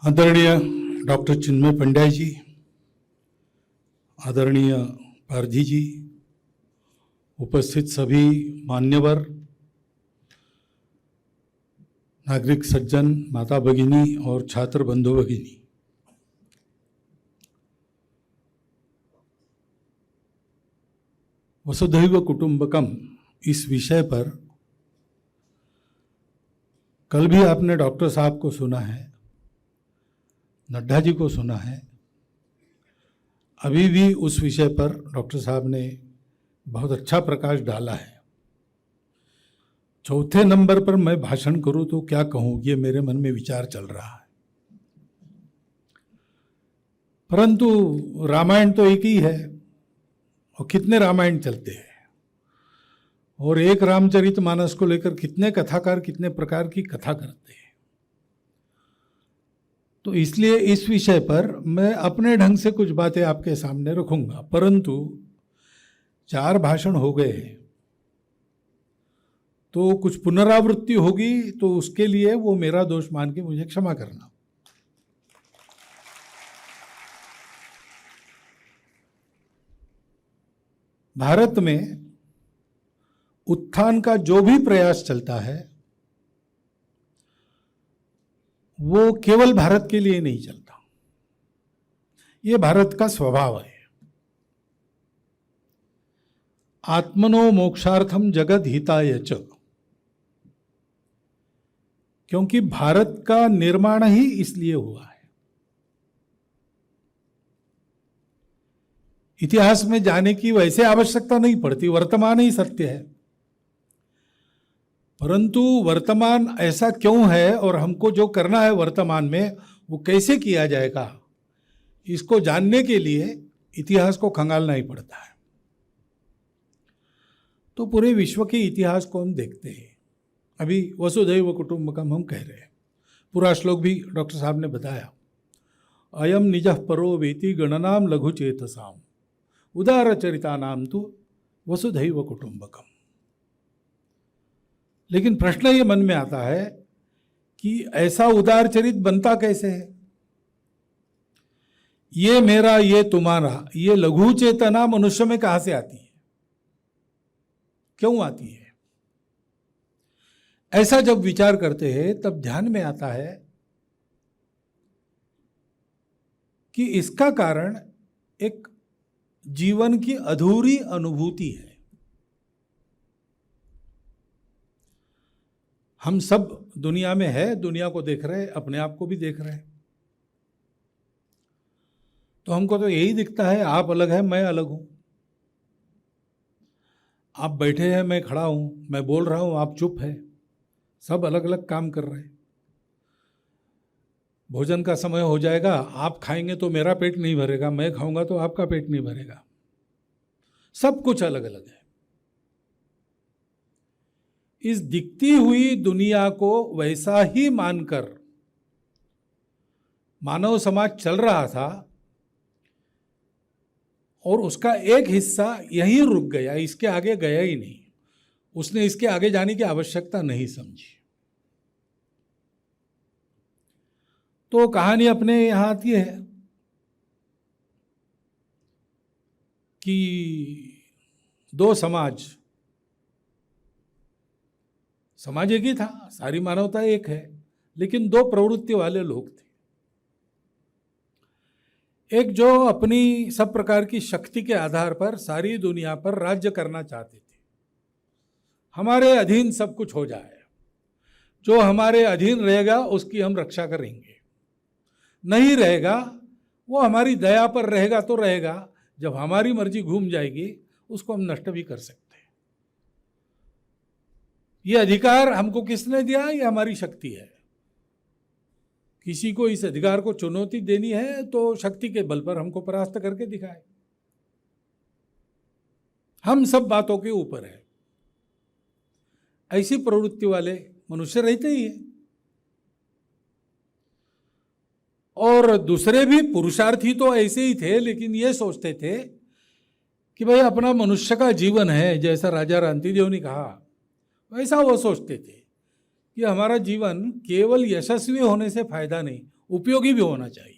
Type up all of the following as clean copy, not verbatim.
आदरणीय डॉक्टर चिन्मय पंड्या जी, आदरणीय पारधी जी, उपस्थित सभी मान्यवर, नागरिक सज्जन, माता भगिनी और छात्र बंधु भगिनी, वसुधैव कुटुंबकम इस विषय पर कल भी आपने डॉक्टर साहब को सुना है, नड्डा जी को सुना है। अभी भी उस विषय पर डॉक्टर साहब ने बहुत अच्छा प्रकाश डाला है। चौथे नंबर पर मैं भाषण करूं तो क्या कहूं, ये मेरे मन में विचार चल रहा है। परंतु रामायण तो एक ही है और कितने रामायण चलते हैं, और एक रामचरितमानस को लेकर कितने कथाकार कितने प्रकार की कथा करते हैं। तो इसलिए इस विषय पर मैं अपने ढंग से कुछ बातें आपके सामने रखूंगा, परंतु 4 भाषण हो गए तो कुछ पुनरावृत्ति होगी, तो उसके लिए वो मेरा दोष मान के मुझे क्षमा करना। भारत में उत्थान का जो भी प्रयास चलता है वो केवल भारत के लिए नहीं चलता, ये भारत का स्वभाव है। आत्मनो मोक्षार्थम जगत हिताय च, क्योंकि भारत का निर्माण ही इसलिए हुआ है। इतिहास में जाने की वैसे आवश्यकता नहीं पड़ती, वर्तमान ही सत्य है। परंतु वर्तमान ऐसा क्यों है और हमको जो करना है वर्तमान में वो कैसे किया जाएगा, इसको जानने के लिए इतिहास को खंगालना ही पड़ता है। तो पूरे विश्व के इतिहास को हम देखते हैं। अभी वसुधैव कुटुंबकम हम कह रहे हैं, पूरा श्लोक भी डॉक्टर साहब ने बताया। अयम निजः परो वेति गणनाम लघु चेतसाम उदार चरितानाम तु वसुधैव कुटुंबकम। लेकिन प्रश्न ये मन में आता है कि ऐसा उदार चरित बनता कैसे है? ये मेरा, ये तुम्हारा, ये लघु चेतना मनुष्य में कहां से आती है, क्यों आती है? ऐसा जब विचार करते हैं तब ध्यान में आता है कि इसका कारण एक जीवन की अधूरी अनुभूति है। हम सब दुनिया में है, दुनिया को देख रहे हैं, अपने आप को भी देख रहे हैं, तो हमको तो यही दिखता है, आप अलग है, मैं अलग हूं। आप बैठे हैं, मैं खड़ा हूं, मैं बोल रहा हूं, आप चुप है, सब अलग अलग काम कर रहे हैं। भोजन का समय हो जाएगा, आप खाएंगे तो मेरा पेट नहीं भरेगा, मैं खाऊंगा तो आपका पेट नहीं भरेगा, सब कुछ अलग अलग है। इस दिखती हुई दुनिया को वैसा ही मानकर मानव समाज चल रहा था और उसका एक हिस्सा यहीं रुक गया, इसके आगे गया ही नहीं। उसने इसके आगे जाने की आवश्यकता नहीं समझी। तो कहानी अपने यहां आती है कि 2 समाज एक ही था, सारी मानवता एक है, लेकिन 2 प्रवृत्ति वाले लोग थे। एक जो अपनी सब प्रकार की शक्ति के आधार पर सारी दुनिया पर राज्य करना चाहते थे, हमारे अधीन सब कुछ हो जाए, जो हमारे अधीन रहेगा उसकी हम रक्षा करेंगे, नहीं रहेगा वो हमारी दया पर रहेगा तो रहेगा, जब हमारी मर्जी घूम जाएगी उसको हम नष्ट भी कर सकते हैं। ये अधिकार हमको किसने दिया? ये हमारी शक्ति है। किसी को इस अधिकार को चुनौती देनी है तो शक्ति के बल पर हमको परास्त करके दिखाए। हम सब बातों के ऊपर है। ऐसी प्रवृत्ति वाले मनुष्य रहते ही है। और दूसरे भी पुरुषार्थी तो ऐसे ही थे, लेकिन ये सोचते थे कि भाई अपना मनुष्य का जीवन है, जैसा राजा रांतिदेव ने कहा वैसा वो सोचते थे कि हमारा जीवन केवल यशस्वी होने से फायदा नहीं, उपयोगी भी होना चाहिए।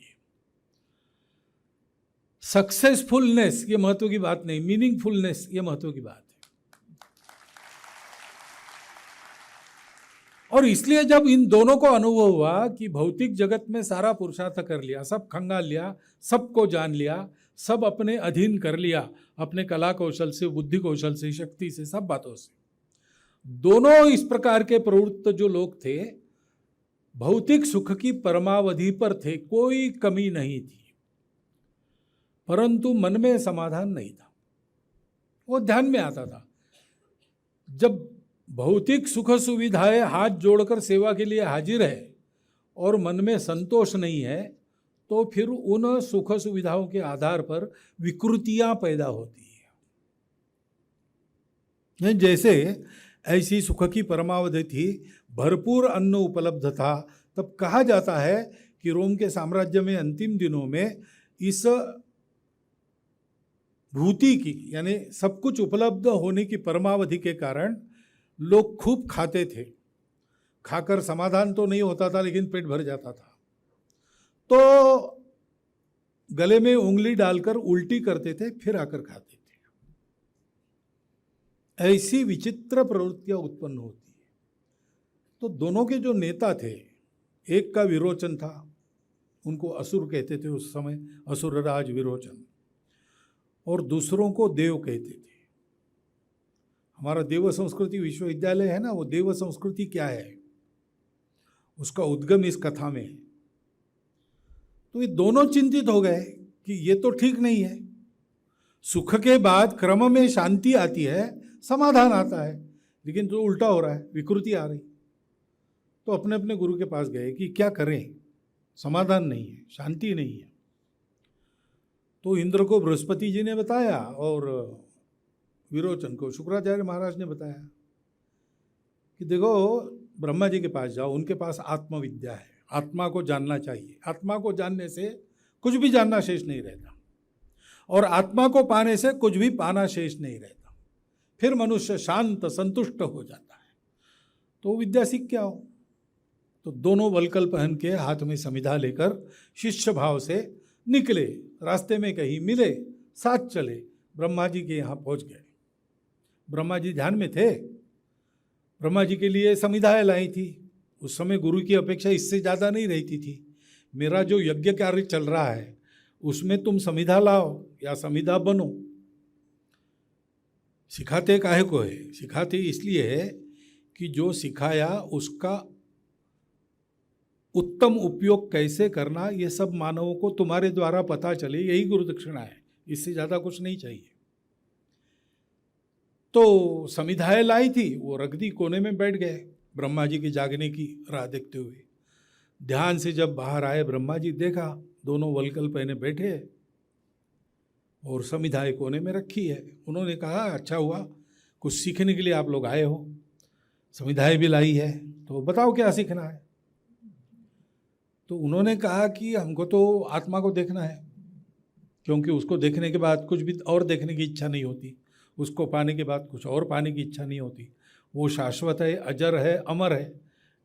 सक्सेसफुलनेस ये महत्व की बात नहीं, मीनिंगफुलनेस ये महत्व की बात है। और इसलिए जब इन दोनों को अनुभव हुआ कि भौतिक जगत में सारा पुरुषार्थ कर लिया, सब खंगाल लिया, सबको जान लिया, सब अपने अधीन कर लिया, अपने कला कौशल से, बुद्धि कौशल से, शक्ति से, सब बातों से, दोनों इस प्रकार के प्रवृत्त जो लोग थे भौतिक सुख की परमावधि पर थे, कोई कमी नहीं थी, परंतु मन में समाधान नहीं था। वो ध्यान में आता था, जब भौतिक सुख सुविधाएं हाथ जोड़कर सेवा के लिए हाजिर है और मन में संतोष नहीं है, तो फिर उन सुख सुविधाओं के आधार पर विकृतियां पैदा होती है। जैसे ऐसी सुख की परमावधि थी, भरपूर अन्न उपलब्ध था, तब कहा जाता है कि रोम के साम्राज्य में अंतिम दिनों में इस भूति की यानी सब कुछ उपलब्ध होने की परमावधि के कारण लोग खूब खाते थे। खाकर समाधान तो नहीं होता था, लेकिन पेट भर जाता था, तो गले में उंगली डालकर उल्टी करते थे, फिर आकर खाते थे। ऐसी विचित्र प्रवृत्तियां उत्पन्न होती है। तो दोनों के जो नेता थे, एक का विरोचन था, उनको असुर कहते थे उस समय, असुरराज विरोचन, और दूसरों को देव कहते थे। हमारा देव संस्कृति विश्वविद्यालय है ना, वो देव संस्कृति क्या है उसका उद्गम इस कथा में है। तो ये दोनों चिंतित हो गए कि ये तो ठीक नहीं है, सुख के बाद क्रम में शांति आती है, समाधान आता है, लेकिन तो उल्टा हो रहा है, विकृति आ रही। तो अपने अपने गुरु के पास गए कि क्या करें, समाधान नहीं है, शांति नहीं है। तो इंद्र को बृहस्पति जी ने बताया और विरोचन को शुक्राचार्य महाराज ने बताया कि देखो ब्रह्मा जी के पास जाओ, उनके पास आत्मविद्या है, आत्मा को जानना चाहिए। आत्मा को जानने से कुछ भी जानना शेष नहीं रहता, और आत्मा को पाने से कुछ भी पाना शेष नहीं रहता। फिर मनुष्य शांत संतुष्ट हो जाता है। तो विद्या सीख के आओ। तो दोनों वलकल पहन के हाथ में समिधा लेकर शिष्य भाव से निकले, रास्ते में कहीं मिले, साथ चले, ब्रह्मा जी के यहाँ पहुँच गए। ब्रह्मा जी ध्यान में थे, ब्रह्मा जी के लिए समिधाएं लाई थी। उस समय गुरु की अपेक्षा इससे ज़्यादा नहीं रहती थी। मेरा जो यज्ञ कार्य चल रहा है उसमें तुम समिधा लाओ या समिधा बनो। सिखाते काहे को है? सिखाते इसलिए है कि जो सिखाया उसका उत्तम उपयोग कैसे करना, ये सब मानवों को तुम्हारे द्वारा पता चले, यही गुरु दक्षिणा है, इससे ज़्यादा कुछ नहीं चाहिए। तो समिधाएं लाई थी, वो रख दी, कोने में बैठ गए ब्रह्मा जी के जागने की राह देखते हुए। ध्यान से जब बाहर आए ब्रह्मा जी, देखा दोनों वलकल पहने बैठे और समिधाएं कोने में रखी है। उन्होंने कहा अच्छा हुआ, कुछ सीखने के लिए आप लोग आए हो, समिधाएं भी लाई है, तो बताओ क्या सीखना है। तो उन्होंने कहा कि हमको तो आत्मा को देखना है, क्योंकि उसको देखने के बाद कुछ भी और देखने की इच्छा नहीं होती, उसको पाने के बाद कुछ और पाने की इच्छा नहीं होती। वो शाश्वत है, अजर है, अमर है,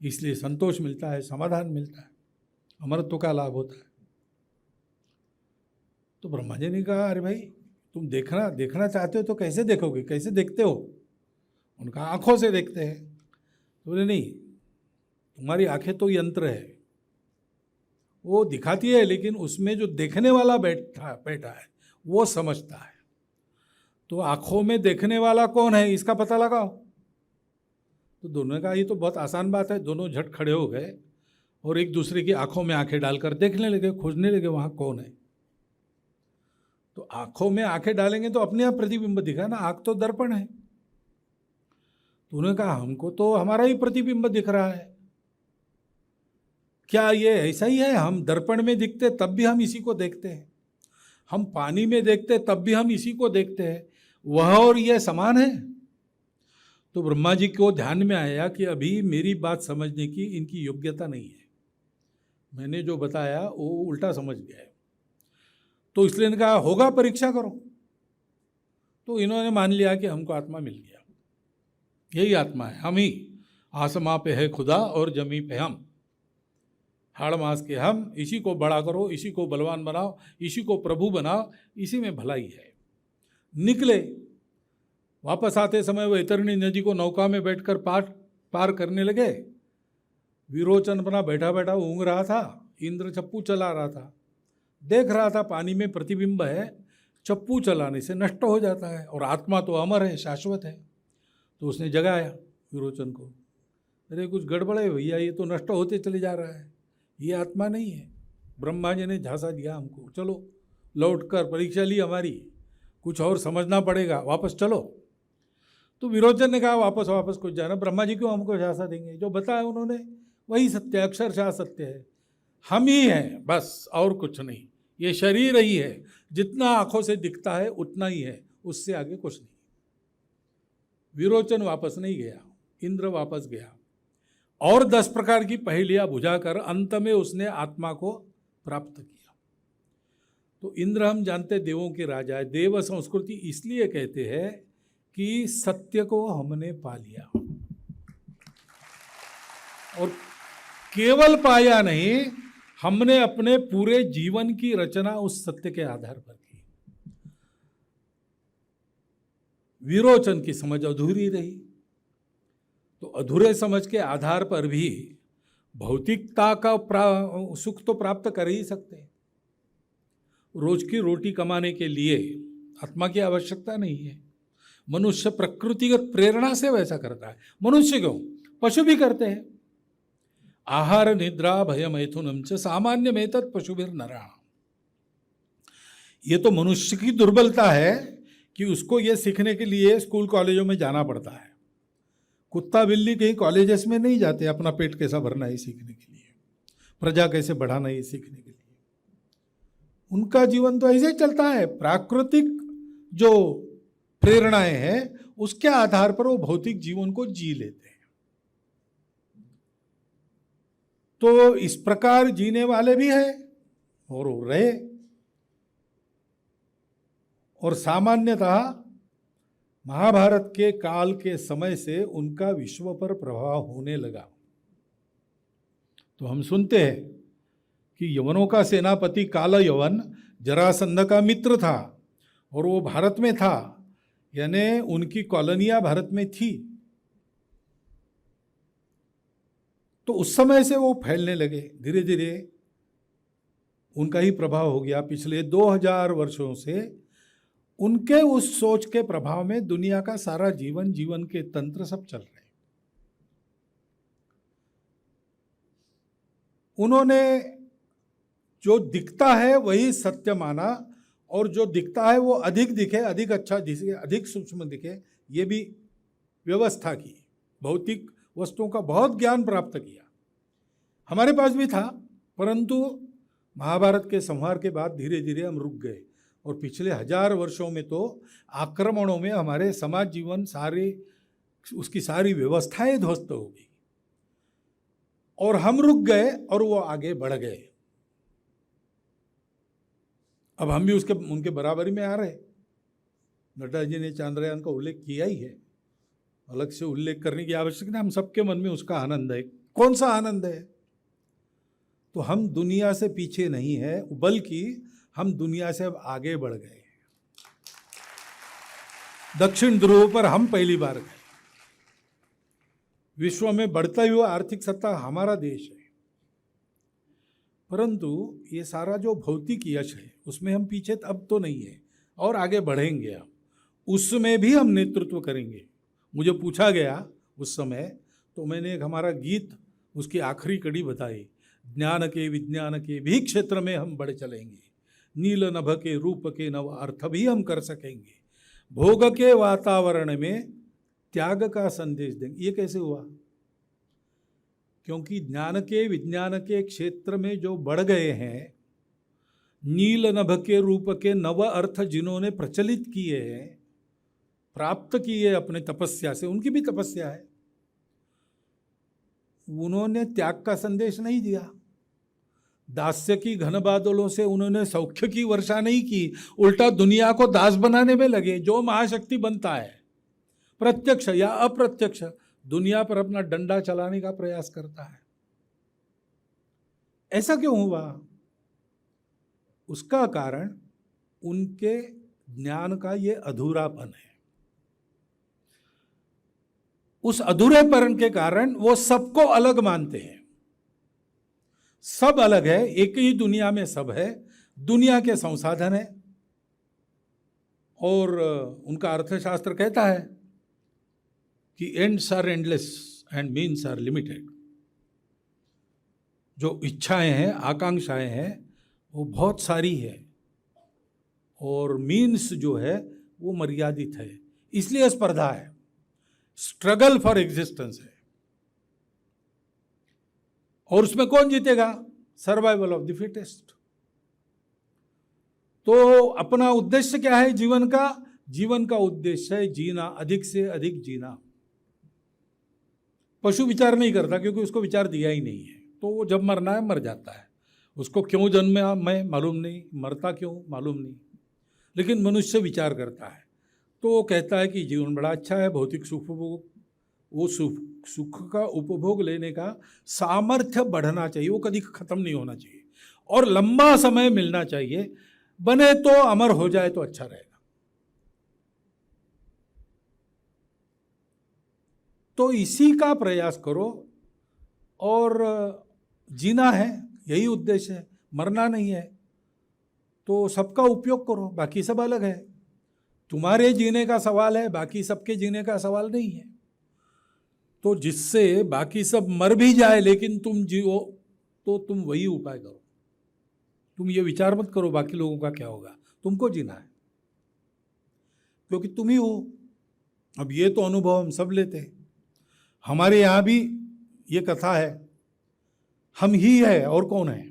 इसलिए संतोष मिलता है, समाधान मिलता है, अमरत्व का लाभ होता है। तो ब्रह्मा जी ने कहा अरे भाई तुम देखना चाहते हो तो कैसे देखोगे, कैसे देखते हो? उनका आंखों से देखते हैं। तो बोले नहीं, तुम्हारी आंखें तो यंत्र है, वो दिखाती है, लेकिन उसमें जो देखने वाला बैठा है वो समझता है। तो आंखों में देखने वाला कौन है इसका पता लगाओ। तो दोनों ने कहा ये तो बहुत आसान बात है। दोनों झट खड़े हो गए और एक दूसरे की आंखों में आंखें डालकर देखने लगे, खोजने लगे वहाँ कौन है। तो आंखों में आंखें डालेंगे तो अपने आप प्रतिबिंब दिखा ना, आंख तो दर्पण है। तो उन्होंने कहा हमको तो हमारा ही प्रतिबिंब दिख रहा है। क्या ये ऐसा ही है? हम दर्पण में दिखते तब भी हम इसी को देखते हैं, हम पानी में देखते तब भी हम इसी को देखते हैं, वह और यह समान है। तो ब्रह्मा जी को ध्यान में आया कि अभी मेरी बात समझने की इनकी योग्यता नहीं है, मैंने जो बताया वो उल्टा समझ गया। तो इसलिए इन्होंने कहा होगा परीक्षा करो। तो इन्होंने मान लिया कि हमको आत्मा मिल गया, यही आत्मा है, हम ही, आसमां पे है खुदा और जमी पे हम। हाड़ मास के हम, इसी को बड़ा करो, इसी को बलवान बनाओ, इसी को प्रभु बनाओ, इसी में भलाई है। निकले, वापस आते समय वो इतरणी नदी को नौका में बैठकर पार करने लगे। विरोचन अपना बैठा बैठा ऊँग रहा था, इंद्र चप्पू चला रहा था, देख रहा था पानी में प्रतिबिंब है, चप्पू चलाने से नष्ट हो जाता है और आत्मा तो अमर है, शाश्वत है। तो उसने जगाया विरोचन को, अरे कुछ गड़बड़ है भैया, ये तो नष्ट होते चले जा रहा है, ये आत्मा नहीं है। ब्रह्मा जी ने झांसा दिया हमको, चलो लौट कर, परीक्षा ली हमारी, कुछ और समझना पड़ेगा, वापस चलो। तो विरोचन ने कहा वापस कुछ जाना, ब्रह्मा जी क्यों हमको झांसा देंगे, जो बताया उन्होंने वही सत्य, अक्षरशः सत्य है। हम ही हैं बस, और कुछ नहीं। ये शरीर ही है, जितना आंखों से दिखता है उतना ही है, उससे आगे कुछ नहीं। विरोचन वापस नहीं गया, इंद्र वापस गया और 10 प्रकार की पहेलियां बुझाकर अंत में उसने आत्मा को प्राप्त किया। तो इंद्र हम जानते देवों के राजा है। देव संस्कृति इसलिए कहते हैं कि सत्य को हमने पा लिया, और केवल पाया नहीं, हमने अपने पूरे जीवन की रचना उस सत्य के आधार पर की। विरोचन की समझ अधूरी रही, तो अधूरे समझ के आधार पर भी भौतिकता का सुख तो प्राप्त कर ही सकते हैं। रोज की रोटी कमाने के लिए आत्मा की आवश्यकता नहीं है। मनुष्य प्रकृतिगत प्रेरणा से वैसा करता है। मनुष्य क्यों, पशु भी करते हैं। आहार निद्रा भय मैथुनम च सामान्य में तत् पशुभिर नराणाम। ये तो मनुष्य की दुर्बलता है कि उसको ये सीखने के लिए स्कूल कॉलेजों में जाना पड़ता है। कुत्ता बिल्ली कहीं कॉलेजेस में नहीं जाते अपना पेट कैसा भरना है सीखने के लिए, प्रजा कैसे बढ़ाना है सीखने के लिए। उनका जीवन तो ऐसे ही चलता है। प्राकृतिक जो प्रेरणाएं हैं उसके आधार पर वो भौतिक जीवन को जी लेते हैं। तो इस प्रकार जीने वाले भी हैं और रहे। और सामान्यतः महाभारत के काल के समय से उनका विश्व पर प्रभाव होने लगा। तो हम सुनते हैं कि यवनों का सेनापति काल यवन जरासंध का मित्र था और वो भारत में था, यानी उनकी कॉलोनियां भारत में थी। तो उस समय से वो फैलने लगे, धीरे धीरे उनका ही प्रभाव हो गया। पिछले 2000 वर्षों से उनके उस सोच के प्रभाव में दुनिया का सारा जीवन के तंत्र सब चल रहे हैं। उन्होंने जो दिखता है वही सत्य माना, और जो दिखता है वो अधिक दिखे, अधिक अच्छा दिखे, अधिक सूक्ष्म दिखे, ये भी व्यवस्था की। भौतिक वस्तुओं का बहुत ज्ञान प्राप्त किया, हमारे पास भी था, परंतु महाभारत के संहार के बाद धीरे धीरे हम रुक गए। और पिछले 1000 वर्षों में तो आक्रमणों में हमारे समाज जीवन सारे, उसकी सारी व्यवस्थाएं ध्वस्त हो गई और हम रुक गए और वो आगे बढ़ गए। अब हम भी उनके बराबरी में आ रहे। नड्डा जी ने चांद्रयान का उल्लेख किया ही है, अलग से उल्लेख करने की आवश्यकता नहीं, हम सबके मन में उसका आनंद है। कौन सा आनंद है? तो हम दुनिया से पीछे नहीं है, बल्कि हम दुनिया से अब आगे बढ़ गए। दक्षिण ध्रुव पर हम पहली बार गए। विश्व में बढ़ता हुआ आर्थिक सत्ता हमारा देश है, परंतु ये सारा जो भौतिक यश है उसमें हम पीछे अब तो नहीं है और आगे बढ़ेंगे। अब उसमें भी हम नेतृत्व करेंगे। मुझे पूछा गया उस समय, तो मैंने एक हमारा गीत, उसकी आखिरी कड़ी बताई, ज्ञान के विज्ञान के भी क्षेत्र में हम बढ़ चलेंगे, नील नभ के रूप के नव अर्थ भी हम कर सकेंगे, भोग के वातावरण में त्याग का संदेश देंगे। ये कैसे हुआ? क्योंकि ज्ञान के विज्ञान के क्षेत्र में जो बढ़ गए हैं, नील नभ के रूप के नव अर्थ जिन्होंने प्रचलित किए हैं, प्राप्त किए अपने तपस्या से, उनकी भी तपस्या है, उन्होंने त्याग का संदेश नहीं दिया। दास्य की घन बादलों से उन्होंने सौख्य की वर्षा नहीं की, उल्टा दुनिया को दास बनाने में लगे। जो महाशक्ति बनता है, प्रत्यक्ष या अप्रत्यक्ष, दुनिया पर अपना डंडा चलाने का प्रयास करता है। ऐसा क्यों हुआ? उसका कारण उनके ज्ञान का ये अधूरापन है। उस अधूरेपन के कारण वो सबको अलग मानते हैं। सब अलग है, एक ही दुनिया में सब है, दुनिया के संसाधन है। और उनका अर्थशास्त्र कहता है कि ends are endless and means are limited. जो इच्छाएं हैं, आकांक्षाएं हैं, वो बहुत सारी है और मीन्स जो है वो मर्यादित है। इसलिए स्पर्धा है, स्ट्रगल फॉर एग्जिस्टेंस है। और उसमें कौन जीतेगा? Survival of the fittest. तो अपना उद्देश्य क्या है जीवन का? जीवन का उद्देश्य है जीना, अधिक से अधिक जीना। पशु विचार नहीं करता क्योंकि उसको विचार दिया ही नहीं है, तो वो जब मरना है मर जाता है। उसको क्यों जन्मा मैं मालूम नहीं, मरता क्यों मालूम नहीं। लेकिन मनुष्य विचार करता है, तो वो कहता है कि जीवन बड़ा अच्छा है, भौतिक सुख, वो सुख का उपभोग लेने का सामर्थ्य बढ़ना चाहिए, वो कभी खत्म नहीं होना चाहिए और लंबा समय मिलना चाहिए। बने तो अमर हो जाए तो अच्छा रहेगा। तो इसी का प्रयास करो और जीना है, यही उद्देश्य है, मरना नहीं है। तो सबका उपयोग करो, बाकी सब अलग है। तुम्हारे जीने का सवाल है, बाकी सबके जीने का सवाल नहीं है। तो जिससे बाकी सब मर भी जाए लेकिन तुम जियो, तो तुम वही उपाय करो। तुम ये विचार मत करो बाकी लोगों का क्या होगा, तुमको जीना है क्योंकि तुम ही हो। अब ये तो अनुभव हम सब लेते हैं। हमारे यहाँ भी ये कथा है, हम ही है और कौन है।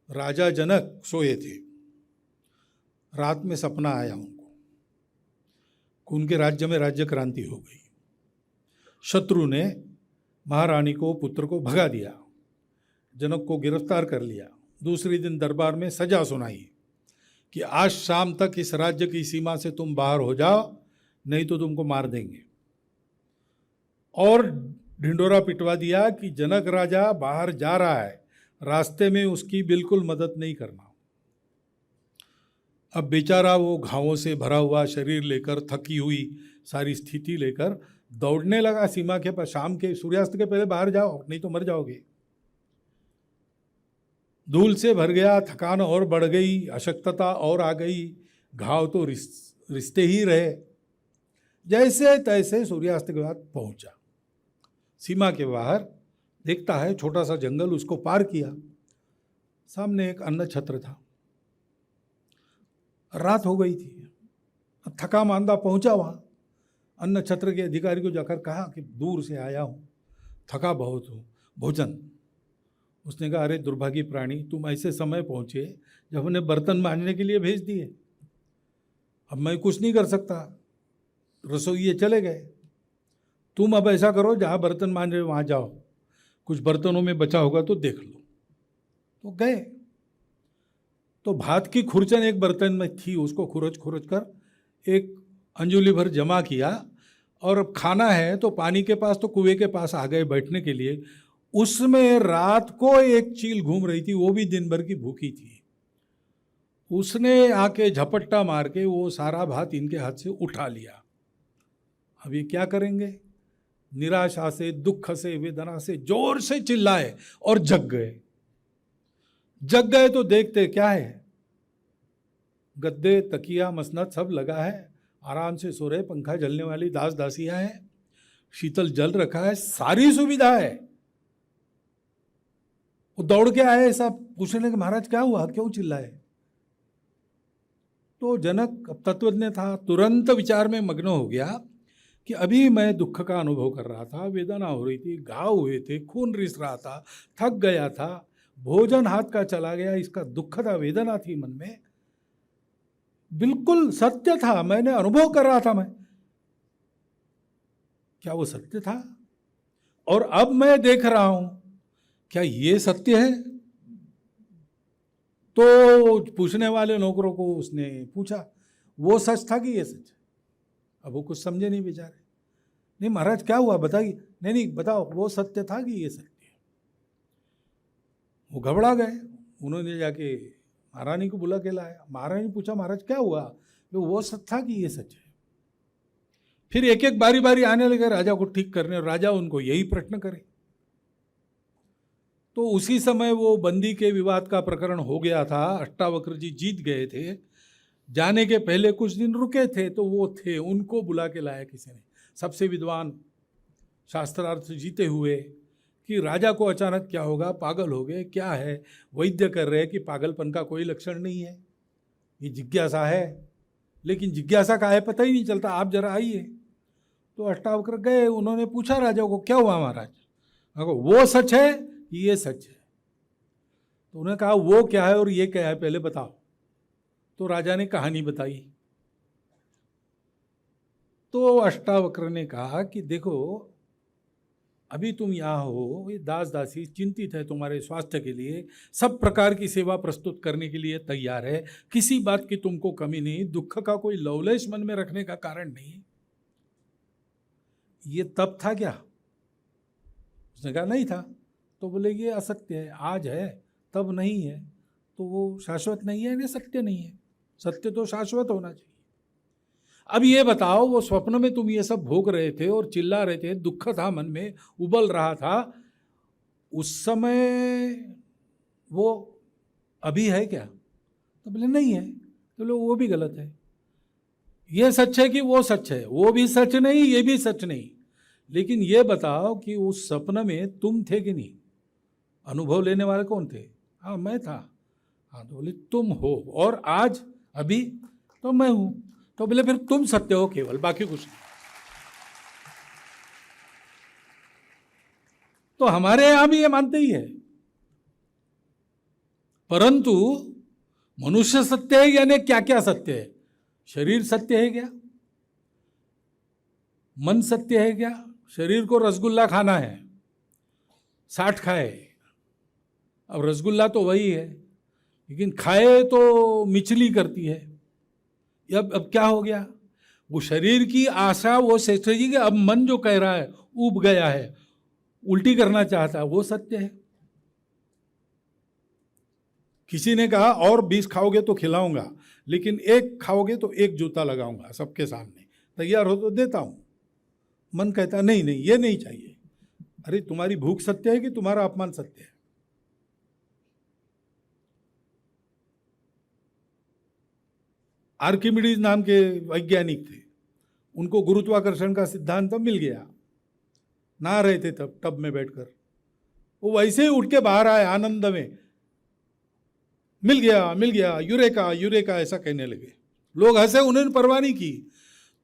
राजा जनक सोए थे, रात में सपना आया उनको कि उनके राज्य में राज्य क्रांति हो गई। शत्रु ने महारानी को, पुत्र को भगा दिया, जनक को गिरफ्तार कर लिया। दूसरे दिन दरबार में सजा सुनाई कि आज शाम तक इस राज्य की सीमा से तुम बाहर हो जाओ, नहीं तो तुमको मार देंगे। और ढिंडोरा पिटवा दिया कि जनक राजा बाहर जा रहा है, रास्ते में उसकी बिल्कुल मदद नहीं करना। अब बेचारा वो घावों से भरा हुआ शरीर लेकर, थकी हुई सारी स्थिति लेकर दौड़ने लगा सीमा के पास। शाम के सूर्यास्त के पहले बाहर जाओ, नहीं तो मर जाओगे। धूल से भर गया, थकान और बढ़ गई, अशक्तता और आ गई, घाव तो रिश्ते ही रहे। जैसे तैसे सूर्यास्त के बाद पहुंचा सीमा के बाहर, देखता है छोटा सा जंगल, उसको पार किया। सामने एक अन्न छत्र था। रात हो गई थी, थका मांदा पहुंचा वहां। अन्न छत्र के अधिकारी को जाकर कहा कि दूर से आया हूं, थका बहुत हूं, भोजन। उसने कहा, अरे दुर्भागी प्राणी, तुम ऐसे समय पहुंचे जब हमने बर्तन मांजने के लिए भेज दिए। अब मैं कुछ नहीं कर सकता, रसोइये चले गए। तुम अब ऐसा करो, जहाँ बर्तन मांज रहे हो वहाँ जाओ, कुछ बर्तनों में बचा होगा तो देख लो। तो गए तो भात की खुरचन एक बर्तन में थी, उसको खुरच खुरच कर एक अंजुली भर जमा किया। और अब खाना है तो पानी के पास, तो कुएं के पास आ गए बैठने के लिए। उसमें रात को एक चील घूम रही थी, वो भी दिन भर की भूखी थी। उसने आके झपट्टा मार के वो सारा भात इनके हाथ से उठा लिया। अब ये क्या करेंगे? निराशा से, दुख से, वेदना से जोर से चिल्लाए और जग गए। जग गए तो देखते क्या है, गद्दे, तकिया, मसनद सब लगा है, आराम से सो रहे, पंखा जलने वाली दास दासियां हैं, शीतल जल रखा है, सारी सुविधा है। वो दौड़ के आए, सब पूछने के महाराज क्या हुआ, क्यों चिल्लाए? तो जनक अब तत्वज्ञ था, तुरंत विचार में मग्न हो गया कि अभी मैं दुख का अनुभव कर रहा था, वेदना हो रही थी, घाव हुए थे, खून रिस रहा था, थक गया था, भोजन हाथ का चला गया, इसका दुख था, वेदना थी मन में। बिल्कुल सत्य था, मैंने अनुभव कर रहा था। मैं क्या वो सत्य था? और अब मैं देख रहा हूं, क्या ये सत्य है? तो पूछने वाले नौकरों को उसने पूछा, वो सच था कि ये सच? अब वो कुछ समझे नहीं बेचारे। नहीं महाराज क्या हुआ बताइए। नहीं बताओ, वो सत्य था कि ये सत्य? वो घबरा गए। उन्होंने जाके महारानी को बुला के लाया। महारानी ने पूछा, महाराज क्या हुआ? तो वो सच था कि ये सच है? फिर एक एक बारी बारी आने लगे राजा को ठीक करने, और राजा उनको यही प्रश्न करे। तो उसी समय वो बंदी के विवाद का प्रकरण हो गया था। अष्टावक्र जी जीत गए थे। जाने के पहले कुछ दिन रुके थे, तो वो थे, उनको बुला के लाया किसी ने, सबसे विद्वान शास्त्रार्थ जीते हुए, कि राजा को अचानक क्या होगा, पागल हो गए, क्या है? वैद्य कर रहे कि पागलपन का कोई लक्षण नहीं है, ये जिज्ञासा है, लेकिन जिज्ञासा का है पता ही नहीं चलता, आप जरा आइए। तो अष्टावक्र गए, उन्होंने पूछा राजा को, क्या हुआ महाराज? वो सच है कि ये सच है? तो उन्होंने कहा, वो क्या है और ये क्या है, पहले बताओ। तो राजा ने कहानी बताई। तो अष्टावक्र ने कहा कि देखो, अभी तुम यहाँ हो, ये दास दासी चिंतित है तुम्हारे स्वास्थ्य के लिए, सब प्रकार की सेवा प्रस्तुत करने के लिए तैयार है, किसी बात की तुमको कमी नहीं, दुख का कोई लवलेश मन में रखने का कारण नहीं। ये तब था क्या? उसने कहा नहीं था। तो बोले ये असत्य है, आज है तब नहीं है, तो वो शाश्वत नहीं है, ये सत्य नहीं है। सत्य तो शाश्वत होना चाहिए। अब ये बताओ, वो स्वप्न में तुम ये सब भोग रहे थे और चिल्ला रहे थे, दुख था मन में, उबल रहा था, उस समय वो अभी है क्या? तो बोले नहीं है। तो बोले वो भी गलत है। ये सच है कि वो सच है? वो भी सच नहीं, ये भी सच नहीं। लेकिन ये बताओ कि उस सपन में तुम थे कि नहीं? अनुभव लेने वाले कौन थे? हाँ मैं था। हाँ, तो बोले तुम हो, और आज अभी तो मैं हूं। तो बोले फिर तुम सत्य हो केवल, बाकी कुछ नहीं। तो हमारे यहां भी ये मानते ही है, परंतु मनुष्य सत्य है यानी क्या क्या सत्य है? शरीर सत्य है क्या? मन सत्य है क्या? शरीर को रसगुल्ला खाना है, 60 खाए, अब रसगुल्ला तो वही है, लेकिन खाए तो मिचली करती है। अब क्या हो गया? वो शरीर की आशा, वो स्ट्रेटेजी कि अब मन जो कह रहा है, उब गया है, उल्टी करना चाहता है, वो सत्य है। किसी ने कहा और 20 खाओगे तो खिलाऊंगा, लेकिन एक खाओगे तो एक जूता लगाऊंगा सबके सामने, तैयार हो तो देता हूं। मन कहता नहीं नहीं ये नहीं चाहिए। अरे तुम्हारी भूख सत्य है कि तुम्हारा अपमान सत्य है? आर्किमिडीज नाम के वैज्ञानिक थे, उनको गुरुत्वाकर्षण का सिद्धांत तब मिल गया, नहा रहे थे तब टब में बैठकर, वो वैसे ही उठ के बाहर आए आनंद में, मिल गया मिल गया, यूरेका यूरेका ऐसा कहने लगे। लोग हंसे, उन्होंने परवाह नहीं की।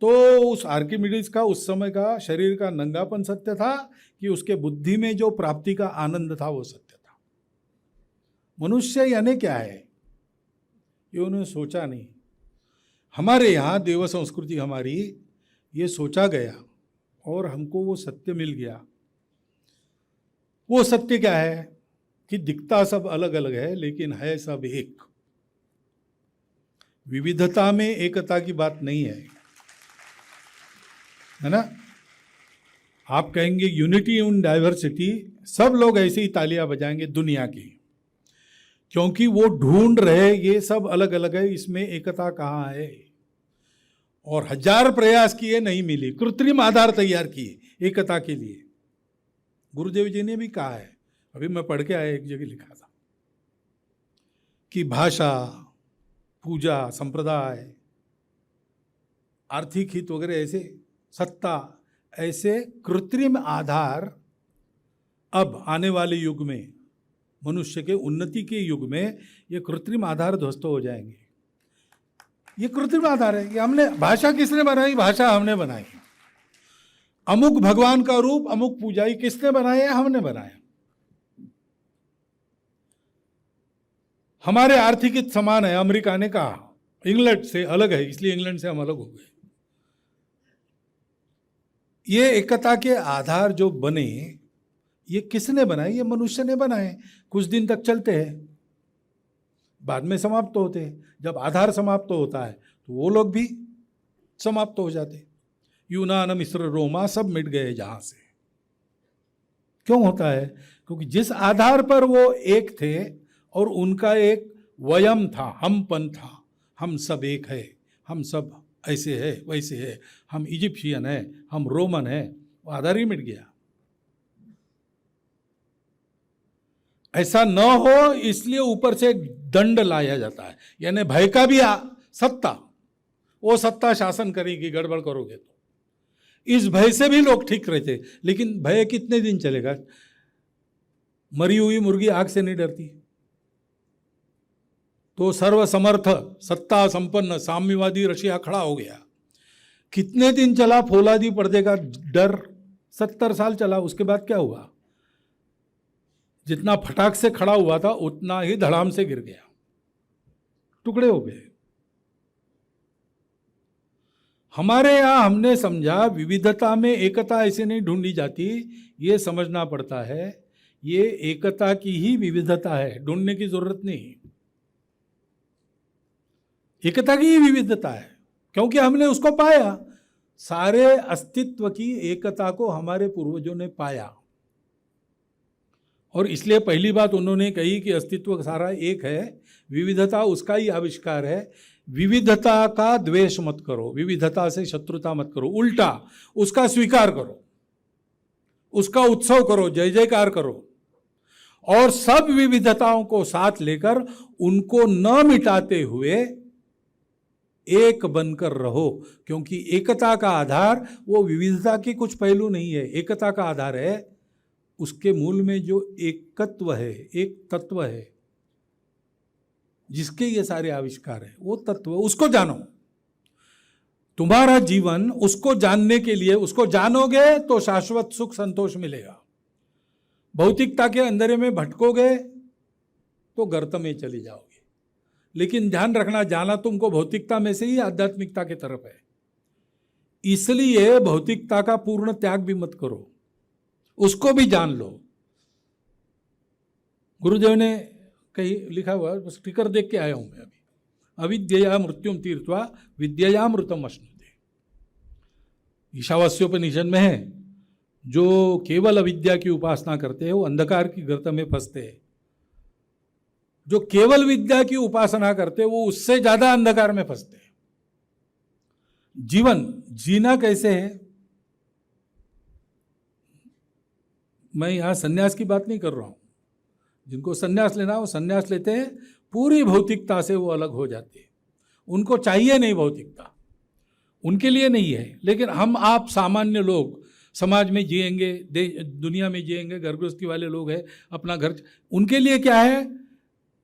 तो उस आर्किमिडीज का उस समय का शरीर का नंगापन सत्य था कि उसके बुद्धि में जो प्राप्ति का आनंद था वो सत्य था? मनुष्य यानी क्या है ये उन्होंने सोचा नहीं। हमारे यहाँ देव संस्कृति हमारी, ये सोचा गया और हमको वो सत्य मिल गया। वो सत्य क्या है कि दिखता सब अलग अलग है, लेकिन है सब एक। विविधता में एकता की बात नहीं है ना? आप कहेंगे यूनिटी इन डाइवर्सिटी, सब लोग ऐसे ही तालियां बजाएंगे दुनिया की, क्योंकि वो ढूंढ रहे ये सब अलग अलग है, इसमें एकता कहाँ है। और 1000 प्रयास किए नहीं मिली, कृत्रिम आधार तैयार किए एकता के लिए। गुरुदेव जी ने भी कहा है, अभी मैं पढ़ के आया, एक जगह लिखा था कि भाषा, पूजा, संप्रदाय, आर्थिक हित वगैरह, ऐसे सत्ता, ऐसे कृत्रिम आधार अब आने वाले युग में, मनुष्य के उन्नति के युग में, ये कृत्रिम आधार ध्वस्त हो जाएंगे। ये कृत्रिम आधार है कि हमने, भाषा किसने बनाई? भाषा हमने बनाई। अमुक भगवान का रूप, अमुक पूजाई किसने बनाया? हमने बनाया। हमारे आर्थिक हित समान है, अमेरिका ने कहा, इंग्लैंड से अलग है इसलिए इंग्लैंड से हम अलग हो गए। ये एकता के आधार जो बने, ये किसने बनाए? ये मनुष्य ने बनाए। कुछ दिन तक चलते हैं, बाद में समाप्त होते हैं। जब आधार समाप्त होता है तो वो लोग भी समाप्त हो जाते। यूनान, मिस्र, रोमा सब मिट गए जहां से। क्यों होता है? क्योंकि जिस आधार पर वो एक थे और उनका एक वयम था, हमपन था, हम सब एक है, हम सब ऐसे है वैसे है, हम इजिप्शियन है, हम रोमन है, वो आधार ही मिट गया। ऐसा न हो इसलिए ऊपर से दंड लाया जाता है, यानी भय का भी सत्ता, वो सत्ता शासन करेगी गड़बड़ करोगे तो। इस भय से भी लोग ठीक रहते, लेकिन भय कितने दिन चलेगा? मरी हुई मुर्गी आग से नहीं डरती। तो सर्वसमर्थ सत्ता संपन्न साम्यवादी रशिया खड़ा हो गया। कितने दिन चला फौलादी पर्दे का डर? 70 साल चला। उसके बाद क्या हुआ? जितना फटाक से खड़ा हुआ था उतना ही धड़ाम से गिर गया, टुकड़े हो गए। हमारे यहां हमने समझा विविधता में एकता ऐसे नहीं ढूंढी जाती, ये समझना पड़ता है ये एकता की ही विविधता है, ढूंढने की जरूरत नहीं। एकता की ही विविधता है क्योंकि हमने उसको पाया। सारे अस्तित्व की एकता को हमारे पूर्वजों ने पाया और इसलिए पहली बात उन्होंने कही कि अस्तित्व सारा एक है, विविधता उसका ही आविष्कार है। विविधता का द्वेष मत करो, विविधता से शत्रुता मत करो, उल्टा उसका स्वीकार करो, उसका उत्सव करो, जय जयकार करो और सब विविधताओं को साथ लेकर उनको न मिटाते हुए एक बनकर रहो। क्योंकि एकता का आधार वो विविधता के कुछ पहलू नहीं है, एकता का आधार है उसके मूल में जो एकत्व है, एक तत्व है जिसके ये सारे आविष्कार है, वो तत्व उसको जानो। तुम्हारा जीवन उसको जानने के लिए, उसको जानोगे तो शाश्वत सुख संतोष मिलेगा। भौतिकता के अंधेरे में भटकोगे तो गर्त में चले जाओगे। लेकिन ध्यान रखना, जाना तुमको भौतिकता में से ही आध्यात्मिकता की तरफ है, इसलिए भौतिकता का पूर्ण त्याग भी मत करो, उसको भी जान लो। गुरुदेव ने कहीं लिखा हुआ, स्टिकर देख के आया हूं मैं अभी, अविद्यया मृत्युम तीर्थवा विद्यया मृतम अश्नुते। ईशावास्योपनिषद में है, जो केवल अविद्या की उपासना करते हैं वो अंधकार की गर्त में फंसते हैं, जो केवल विद्या की उपासना करते हैं वो उससे ज्यादा अंधकार में फंसते हैं। जीवन जीना कैसे है? मैं यहां सन्यास की बात नहीं कर रहा हूं, जिनको सन्यास लेना वो सन्यास लेते हैं, पूरी भौतिकता से वो अलग हो जाते हैं, उनको चाहिए नहीं भौतिकता, उनके लिए नहीं है। लेकिन हम आप सामान्य लोग समाज में जिएंगे, दुनिया में जिएंगे, घर गृहस्थी वाले लोग हैं, अपना घर, उनके लिए क्या है?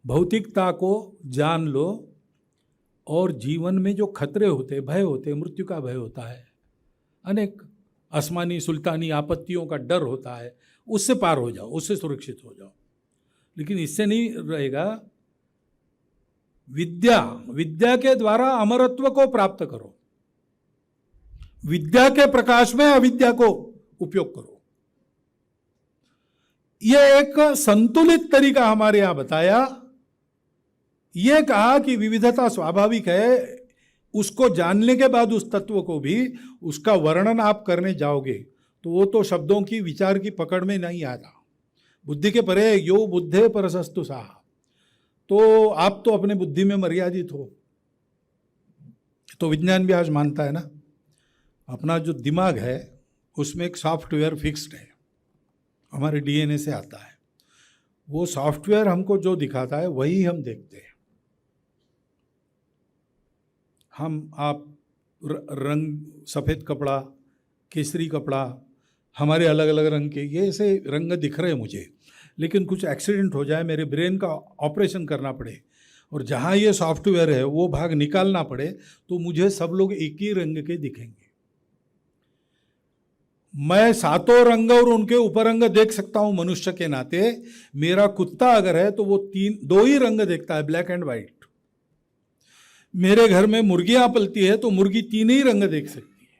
भौतिकता को जान लो और जीवन में जो खतरे होते, भय होते, मृत्यु का भय होता है, अनेक आसमानी सुल्तानी आपत्तियों का डर होता है, उससे पार हो जाओ, उससे सुरक्षित हो जाओ। लेकिन इससे नहीं रहेगा। विद्या के द्वारा अमरत्व को प्राप्त करो, विद्या के प्रकाश में अविद्या को उपयोग करो। यह एक संतुलित तरीका हमारे यहां बताया। यह कहा कि विविधता स्वाभाविक है, उसको जानने के बाद उस तत्व को भी, उसका वर्णन आप करने जाओगे तो वो तो शब्दों की विचार की पकड़ में नहीं आता। बुद्धि के परे यो बुद्धे परसस्तु सा, तो आप तो अपने बुद्धि में मर्यादित हो। तो विज्ञान भी आज मानता है ना, अपना जो दिमाग है उसमें एक सॉफ्टवेयर फिक्स्ड है, हमारे डीएनए से आता है। वो सॉफ्टवेयर हमको जो दिखाता है वही हम देखते हैं। हम आप रंग, सफ़ेद कपड़ा, केसरी कपड़ा, हमारे अलग अलग रंग के ये ऐसे रंग दिख रहे हैं मुझे, लेकिन कुछ एक्सीडेंट हो जाए, मेरे ब्रेन का ऑपरेशन करना पड़े और जहाँ ये सॉफ्टवेयर है वो भाग निकालना पड़े, तो मुझे सब लोग एक ही रंग के दिखेंगे। मैं सातों रंग और उनके उपरंग देख सकता हूं मनुष्य के नाते। मेरा कुत्ता अगर है तो वो दो ही रंग देखता है, ब्लैक एंड व्हाइट। मेरे घर में मुर्गियां पलती है तो मुर्गी 3 ही रंग देख सकती है,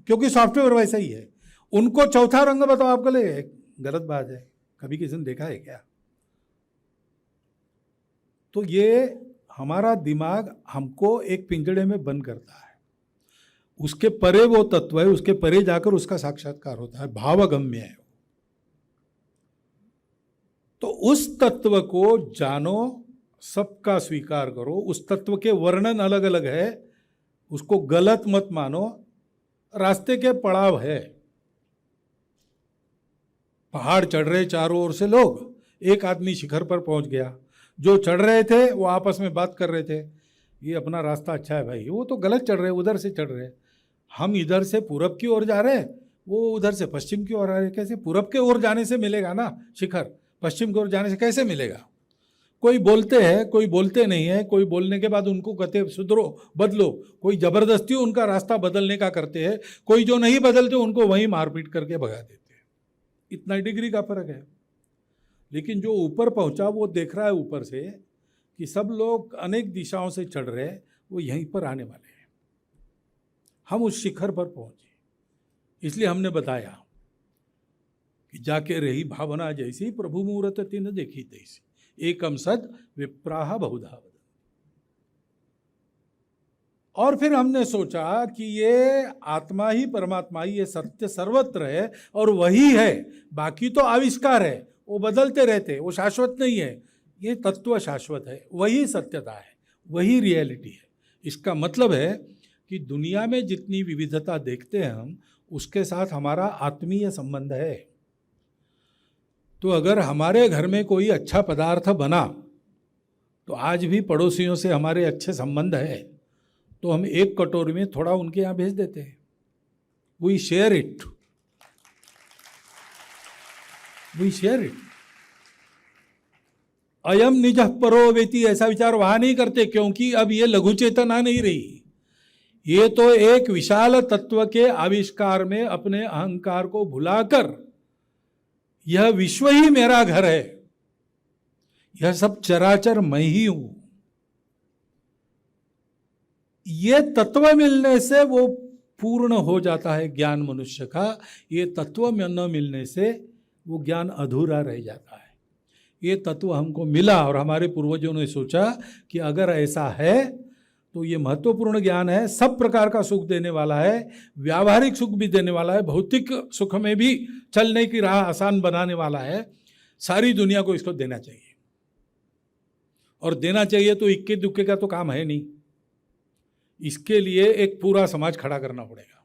क्योंकि सॉफ्टवेयर वैसा ही है। उनको चौथा रंग बताओ आपके लिए गलत बात है। कभी किसी ने देखा है क्या? तो ये हमारा दिमाग हमको एक पिंजड़े में बंद करता है। उसके परे वो तत्व है, उसके परे जाकर उसका साक्षात्कार होता है, भावगम्य है। तो उस तत्व को जानो, सबका स्वीकार करो। उस तत्व के वर्णन अलग अलग है, उसको गलत मत मानो। रास्ते के पड़ाव है, पहाड़ चढ़ रहे चारों ओर से लोग, एक आदमी शिखर पर पहुंच गया। जो चढ़ रहे थे वो आपस में बात कर रहे थे, ये अपना रास्ता अच्छा है भाई, वो तो गलत चढ़ रहे, उधर से चढ़ रहे, हम इधर से पूरब की ओर जा रहे, वो उधर से पश्चिम की ओर आ रहे। कैसे पूरब के ओर जाने से मिलेगा ना शिखर, पश्चिम की ओर जाने से कैसे मिलेगा? कोई बोलते हैं, कोई बोलते नहीं है, कोई बोलने के बाद उनको कहते सुधरो, बदलो, कोई जबरदस्ती उनका रास्ता बदलने का करते हैं, कोई जो नहीं बदलते उनको वहीं मारपीट करके भगा देते हैं। इतना डिग्री का फर्क है। लेकिन जो ऊपर पहुंचा वो देख रहा है ऊपर से कि सब लोग अनेक दिशाओं से चढ़ रहे हैं, वो यहीं पर आने वाले हैं। हम उस शिखर पर पहुंचे, इसलिए हमने बताया कि जाके रही भावना जैसी, प्रभु मुहूर्त तीन देखी तैसी, एकम सद विप्राह बहुधा वदन्ति। और फिर हमने सोचा कि ये आत्मा ही परमात्मा ही, ये सत्य सर्वत्र है और वही है, बाकी तो आविष्कार है, वो बदलते रहते, वो शाश्वत नहीं है। ये तत्व शाश्वत है, वही सत्यता है, वही रियलिटी है। इसका मतलब है कि दुनिया में जितनी विविधता देखते हैं हम, उसके साथ हमारा आत्मीय संबंध है। तो अगर हमारे घर में कोई अच्छा पदार्थ बना तो आज भी पड़ोसियों से हमारे अच्छे संबंध है, तो हम एक कटोरी में थोड़ा उनके यहाँ भेज देते हैं। We share it, we share it. अयम निज परो वेति, ऐसा विचार वहां नहीं करते, क्योंकि अब ये लघु चेतना नहीं रही, ये तो एक विशाल तत्व के आविष्कार में अपने अहंकार को भुलाकर यह विश्व ही मेरा घर है, यह सब चराचर मैं ही हूं, ये तत्व मिलने से वो पूर्ण हो जाता है ज्ञान मनुष्य का। ये तत्व में न मिलने से वो ज्ञान अधूरा रह जाता है। ये तत्व हमको मिला और हमारे पूर्वजों ने सोचा कि अगर ऐसा है तो ये महत्वपूर्ण ज्ञान है, सब प्रकार का सुख देने वाला है, व्यावहारिक सुख भी देने वाला है, भौतिक सुख में भी चलने की राह आसान बनाने वाला है। सारी दुनिया को इसको देना चाहिए, और देना चाहिए तो इक्के दुक्के का तो काम है नहीं, इसके लिए एक पूरा समाज खड़ा करना पड़ेगा।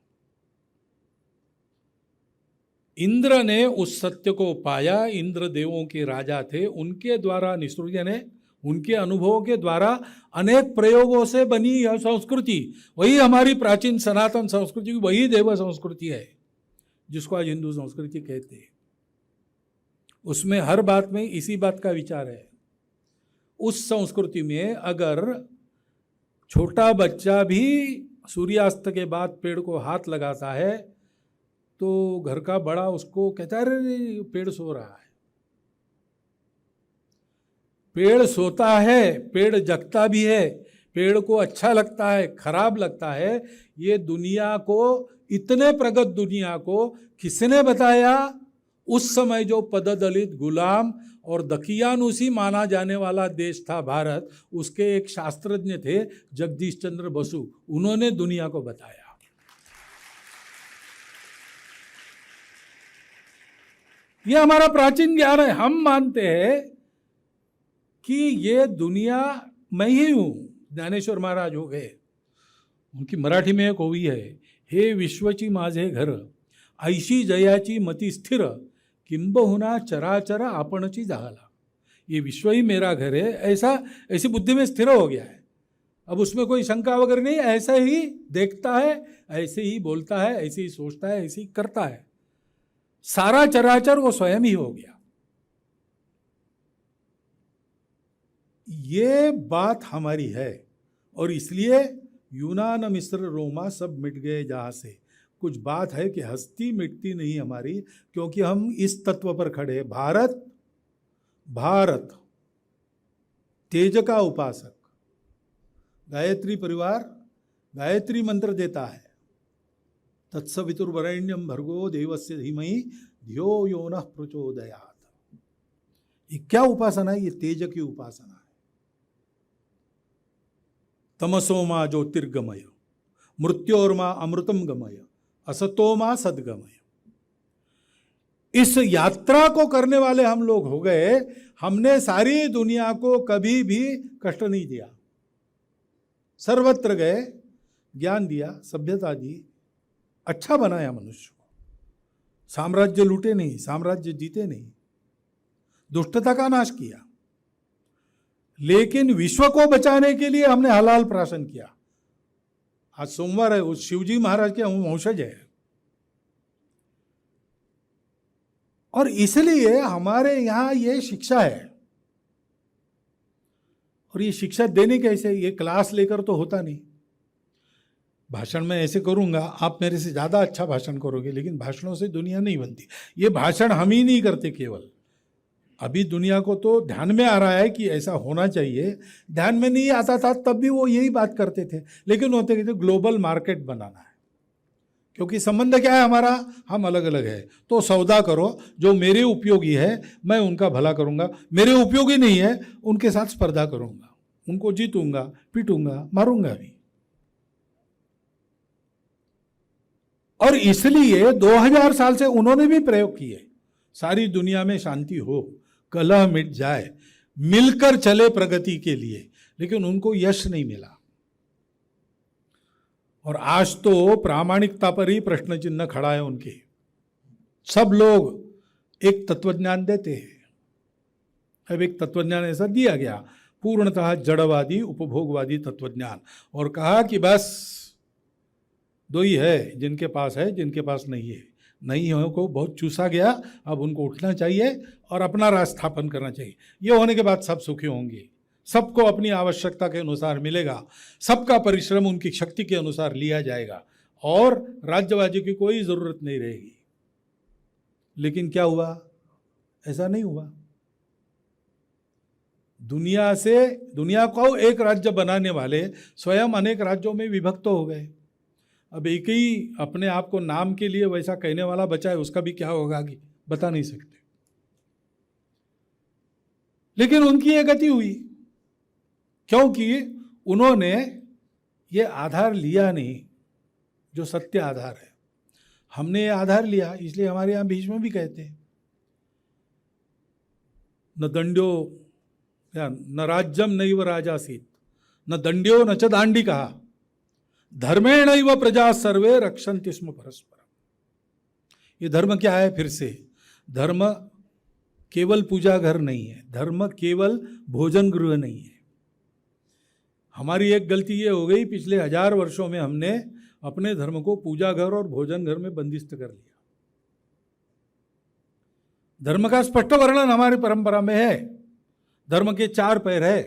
इंद्र ने उस सत्य को पाया, इंद्र देवों के राजा थे, उनके द्वारा निसृत ने उनके अनुभवों के द्वारा अनेक प्रयोगों से बनी यह संस्कृति, वही हमारी प्राचीन सनातन संस्कृति, वही देव संस्कृति है जिसको आज हिंदू संस्कृति कहते हैं। उसमें हर बात में इसी बात का विचार है। उस संस्कृति में अगर छोटा बच्चा भी सूर्यास्त के बाद पेड़ को हाथ लगाता है तो घर का बड़ा उसको कहता है अरे पेड़ सो रहा है। पेड़ सोता है, पेड़ जगता भी है, पेड़ को अच्छा लगता है, खराब लगता है, ये दुनिया को, इतने प्रगत दुनिया को किसने बताया? उस समय जो पददलित गुलाम और दकियानुसी माना जाने वाला देश था भारत, उसके एक शास्त्रज्ञ थे जगदीश चंद्र बसु, उन्होंने दुनिया को बताया। ये हमारा प्राचीन ज्ञान है। हम मानते हैं कि ये दुनिया मैं ही हूं। ज्ञानेश्वर महाराज हो गए, उनकी मराठी में एक ओवी है, हे विश्वची माझे घर, ऐशी जयाची मती स्थिर, किंबहुना चराचर आपणची झाला। ये विश्व ही मेरा घर है, ऐसी बुद्धि में स्थिर हो गया है। अब उसमें कोई शंका वगैरह नहीं, ऐसा ही देखता है, ऐसे ही बोलता है, ऐसे ही सोचता है, ऐसे ही करता है। सारा चराचर वो स्वयं ही हो गया। ये बात हमारी है, और इसलिए यूनान मिस्र रोमा सब मिट गए जहां से। कुछ बात है कि हस्ती मिटती नहीं हमारी, क्योंकि हम इस तत्व पर खड़े हैं। भारत तेज का उपासक, गायत्री परिवार गायत्री मंत्र देता है, तत्सवितुर्वरेण्यम भर्गो देवस्य धीमहि धियो यो नः प्रचोदयात्। ये क्या उपासना है? ये तेज की उपासना है। तमसोमा ज्योतिर्गमय, मृत्योर्मा अमृतम गमय, असतोमा सद्गमय। इस यात्रा को करने वाले हम लोग हो गए। हमने सारी दुनिया को कभी भी कष्ट नहीं दिया, सर्वत्र गए, ज्ञान दिया, सभ्यता दी, अच्छा बनाया मनुष्य को। साम्राज्य लूटे नहीं, साम्राज्य जीते नहीं, दुष्टता का नाश किया, लेकिन विश्व को बचाने के लिए हमने हलाल प्राशन किया। आज सोमवार है, उस शिवजी महाराज के हम वंशज है, और इसलिए हमारे यहां ये शिक्षा है। और ये शिक्षा देने कैसे? ये क्लास लेकर तो होता नहीं। भाषण में ऐसे करूंगा, आप मेरे से ज़्यादा अच्छा भाषण करोगे, लेकिन भाषणों से दुनिया नहीं बनती। ये भाषण हम ही नहीं करते केवल, अभी दुनिया को तो ध्यान में आ रहा है कि ऐसा होना चाहिए। ध्यान में नहीं आता था तब भी वो यही बात करते थे, लेकिन होते कहते ग्लोबल मार्केट बनाना है, क्योंकि संबंध क्या है हमारा, हम अलग अलग है। तो सौदा करो, जो मेरे उपयोगी है मैं उनका भला करूंगा, मेरे उपयोगी नहीं है उनके साथ स्पर्धा करूंगा, उनको जीतूंगा, पीटूंगा, मारूंगा भी। और इसलिए 2000 साल से उन्होंने भी प्रयोग किए, सारी दुनिया में शांति हो, कलह मिट जाए, मिलकर चले प्रगति के लिए, लेकिन उनको यश नहीं मिला। और आज तो प्रामाणिकता पर ही प्रश्न चिन्ह खड़ा है उनके। सब लोग एक तत्वज्ञान देते हैं, अब एक तत्वज्ञान ऐसा दिया गया, पूर्णतः जड़वादी उपभोगवादी तत्वज्ञान, और कहा कि बस दो ही है, जिनके पास है, जिनके पास नहीं है। नहीं हो को बहुत चूसा गया, अब उनको उठना चाहिए और अपना राज स्थापन करना चाहिए। ये होने के बाद सब सुखी होंगे, सबको अपनी आवश्यकता के अनुसार मिलेगा, सबका परिश्रम उनकी शक्ति के अनुसार लिया जाएगा, और राज्यवादी की कोई ज़रूरत नहीं रहेगी। लेकिन क्या हुआ? ऐसा नहीं हुआ। दुनिया को एक राज्य बनाने वाले स्वयं अनेक राज्यों में विभक्त हो गए। अब एक ही अपने आप को नाम के लिए वैसा कहने वाला बचा है, उसका भी क्या होगा कि बता नहीं सकते। लेकिन उनकी ये गति हुई क्योंकि उन्होंने ये आधार लिया नहीं जो सत्य आधार है। हमने ये आधार लिया, इसलिए हमारे यहां बीच में भी कहते हैं न दंड्यो या न राज्यम नैव राजासीत, न दंड्यो न च दांडी कहा, धर्मेणैव प्रजा सर्वे रक्षन्ति स्म परस्परम। ये धर्म क्या है? फिर से, धर्म केवल पूजा घर नहीं है, धर्म केवल भोजन गृह नहीं है। हमारी एक गलती ये हो गई, पिछले 1000 वर्षों में हमने अपने धर्म को पूजा घर और भोजन घर में बंदिस्त कर लिया। धर्म का स्पष्ट वर्णन हमारी परंपरा में है। धर्म के 4 पैर है,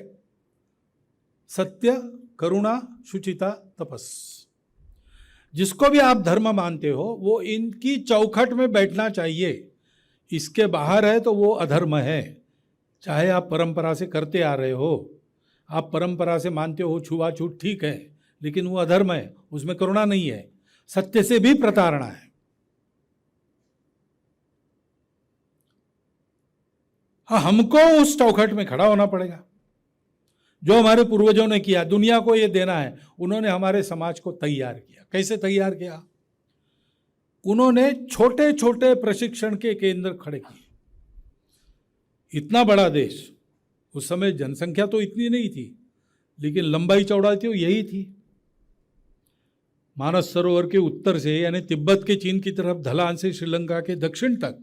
सत्य, करुणा, शुचिता, तपस। जिसको भी आप धर्म मानते हो वो इनकी चौखट में बैठना चाहिए। इसके बाहर है तो वो अधर्म है। चाहे आप परंपरा से करते आ रहे हो, आप परंपरा से मानते हो छुआछूत, ठीक है, लेकिन वो अधर्म है, उसमें करुणा नहीं है, सत्य से भी प्रताड़ना है। हाँ, हमको उस चौखट में खड़ा होना पड़ेगा। जो हमारे पूर्वजों ने किया, दुनिया को ये देना है, उन्होंने हमारे समाज को तैयार किया। कैसे तैयार किया? उन्होंने छोटे छोटे प्रशिक्षण के केंद्र खड़े किए। इतना बड़ा देश, उस समय जनसंख्या तो इतनी नहीं थी, लेकिन लंबाई चौड़ाई तो यही थी। मानस सरोवर के उत्तर से यानी तिब्बत के चीन की तरफ ढलान से श्रीलंका के दक्षिण तक,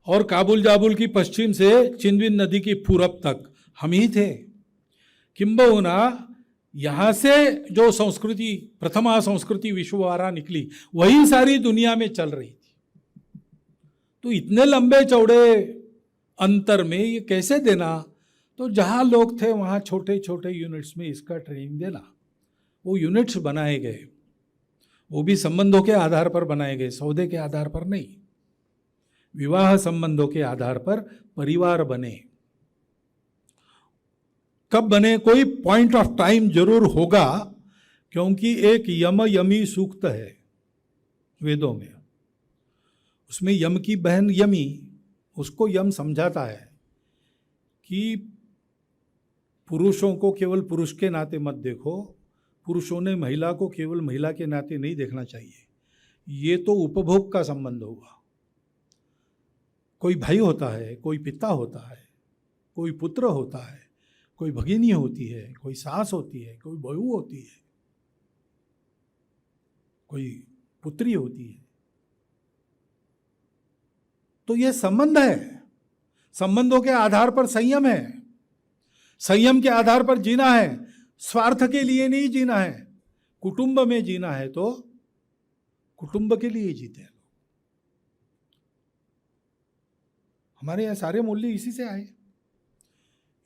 और काबुल जाबुल की पश्चिम से चिंदविन नदी की पूरब तक हम ही थे। किंबहुना यहाँ से जो संस्कृति, प्रथमा संस्कृति विश्ववारा निकली, वही सारी दुनिया में चल रही थी। तो इतने लंबे चौड़े अंतर में ये कैसे देना? तो जहाँ लोग थे वहाँ छोटे छोटे यूनिट्स में इसका ट्रेनिंग देना। वो यूनिट्स बनाए गए, वो भी संबंधों के आधार पर बनाए गए, सौदे के आधार पर नहीं। विवाह संबंधों के आधार पर परिवार बने। कब बने? कोई पॉइंट ऑफ टाइम जरूर होगा, क्योंकि एक यम यमी सूक्त है वेदों में। उसमें यम की बहन यमी, उसको यम समझाता है कि पुरुषों को केवल पुरुष के नाते मत देखो, पुरुषों ने महिला को केवल महिला के नाते नहीं देखना चाहिए। ये तो उपभोग का संबंध होगा। कोई भाई होता है, कोई पिता होता है, कोई पुत्र होता है, कोई भगिनी होती है, कोई सास होती है, कोई बहू होती है, कोई पुत्री होती है। तो ये संबंध है, संबंधों के आधार पर संयम है, संयम के आधार पर जीना है, स्वार्थ के लिए नहीं जीना है। कुटुंब में जीना है तो कुटुंब के लिए जीते हैं। हमारे यहाँ सारे मूल्य इसी से आए।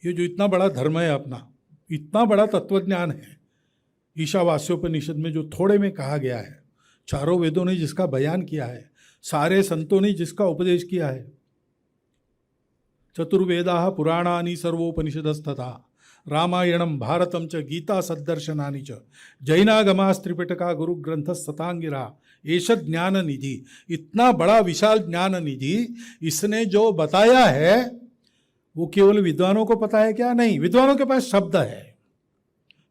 ये जो इतना बड़ा धर्म है अपना, इतना बड़ा तत्वज्ञान है, ईशावास्योपनिषद में जो थोड़े में कहा गया है, चारों वेदों ने जिसका बयान किया है, सारे संतों ने जिसका उपदेश किया है, चतुर्वेदाः पुराणानि सर्वोपनिषदस्तथा रामायणम भारतम च गीता सद्दर्शनानि च जैनागमास्त्रिपिटका गुरु ग्रंथ सतांगिरा एष ज्ञान निधि। इतना बड़ा विशाल ज्ञान निधि इसने जो बताया है वो केवल विद्वानों को पता है क्या? नहीं, विद्वानों के पास शब्द है,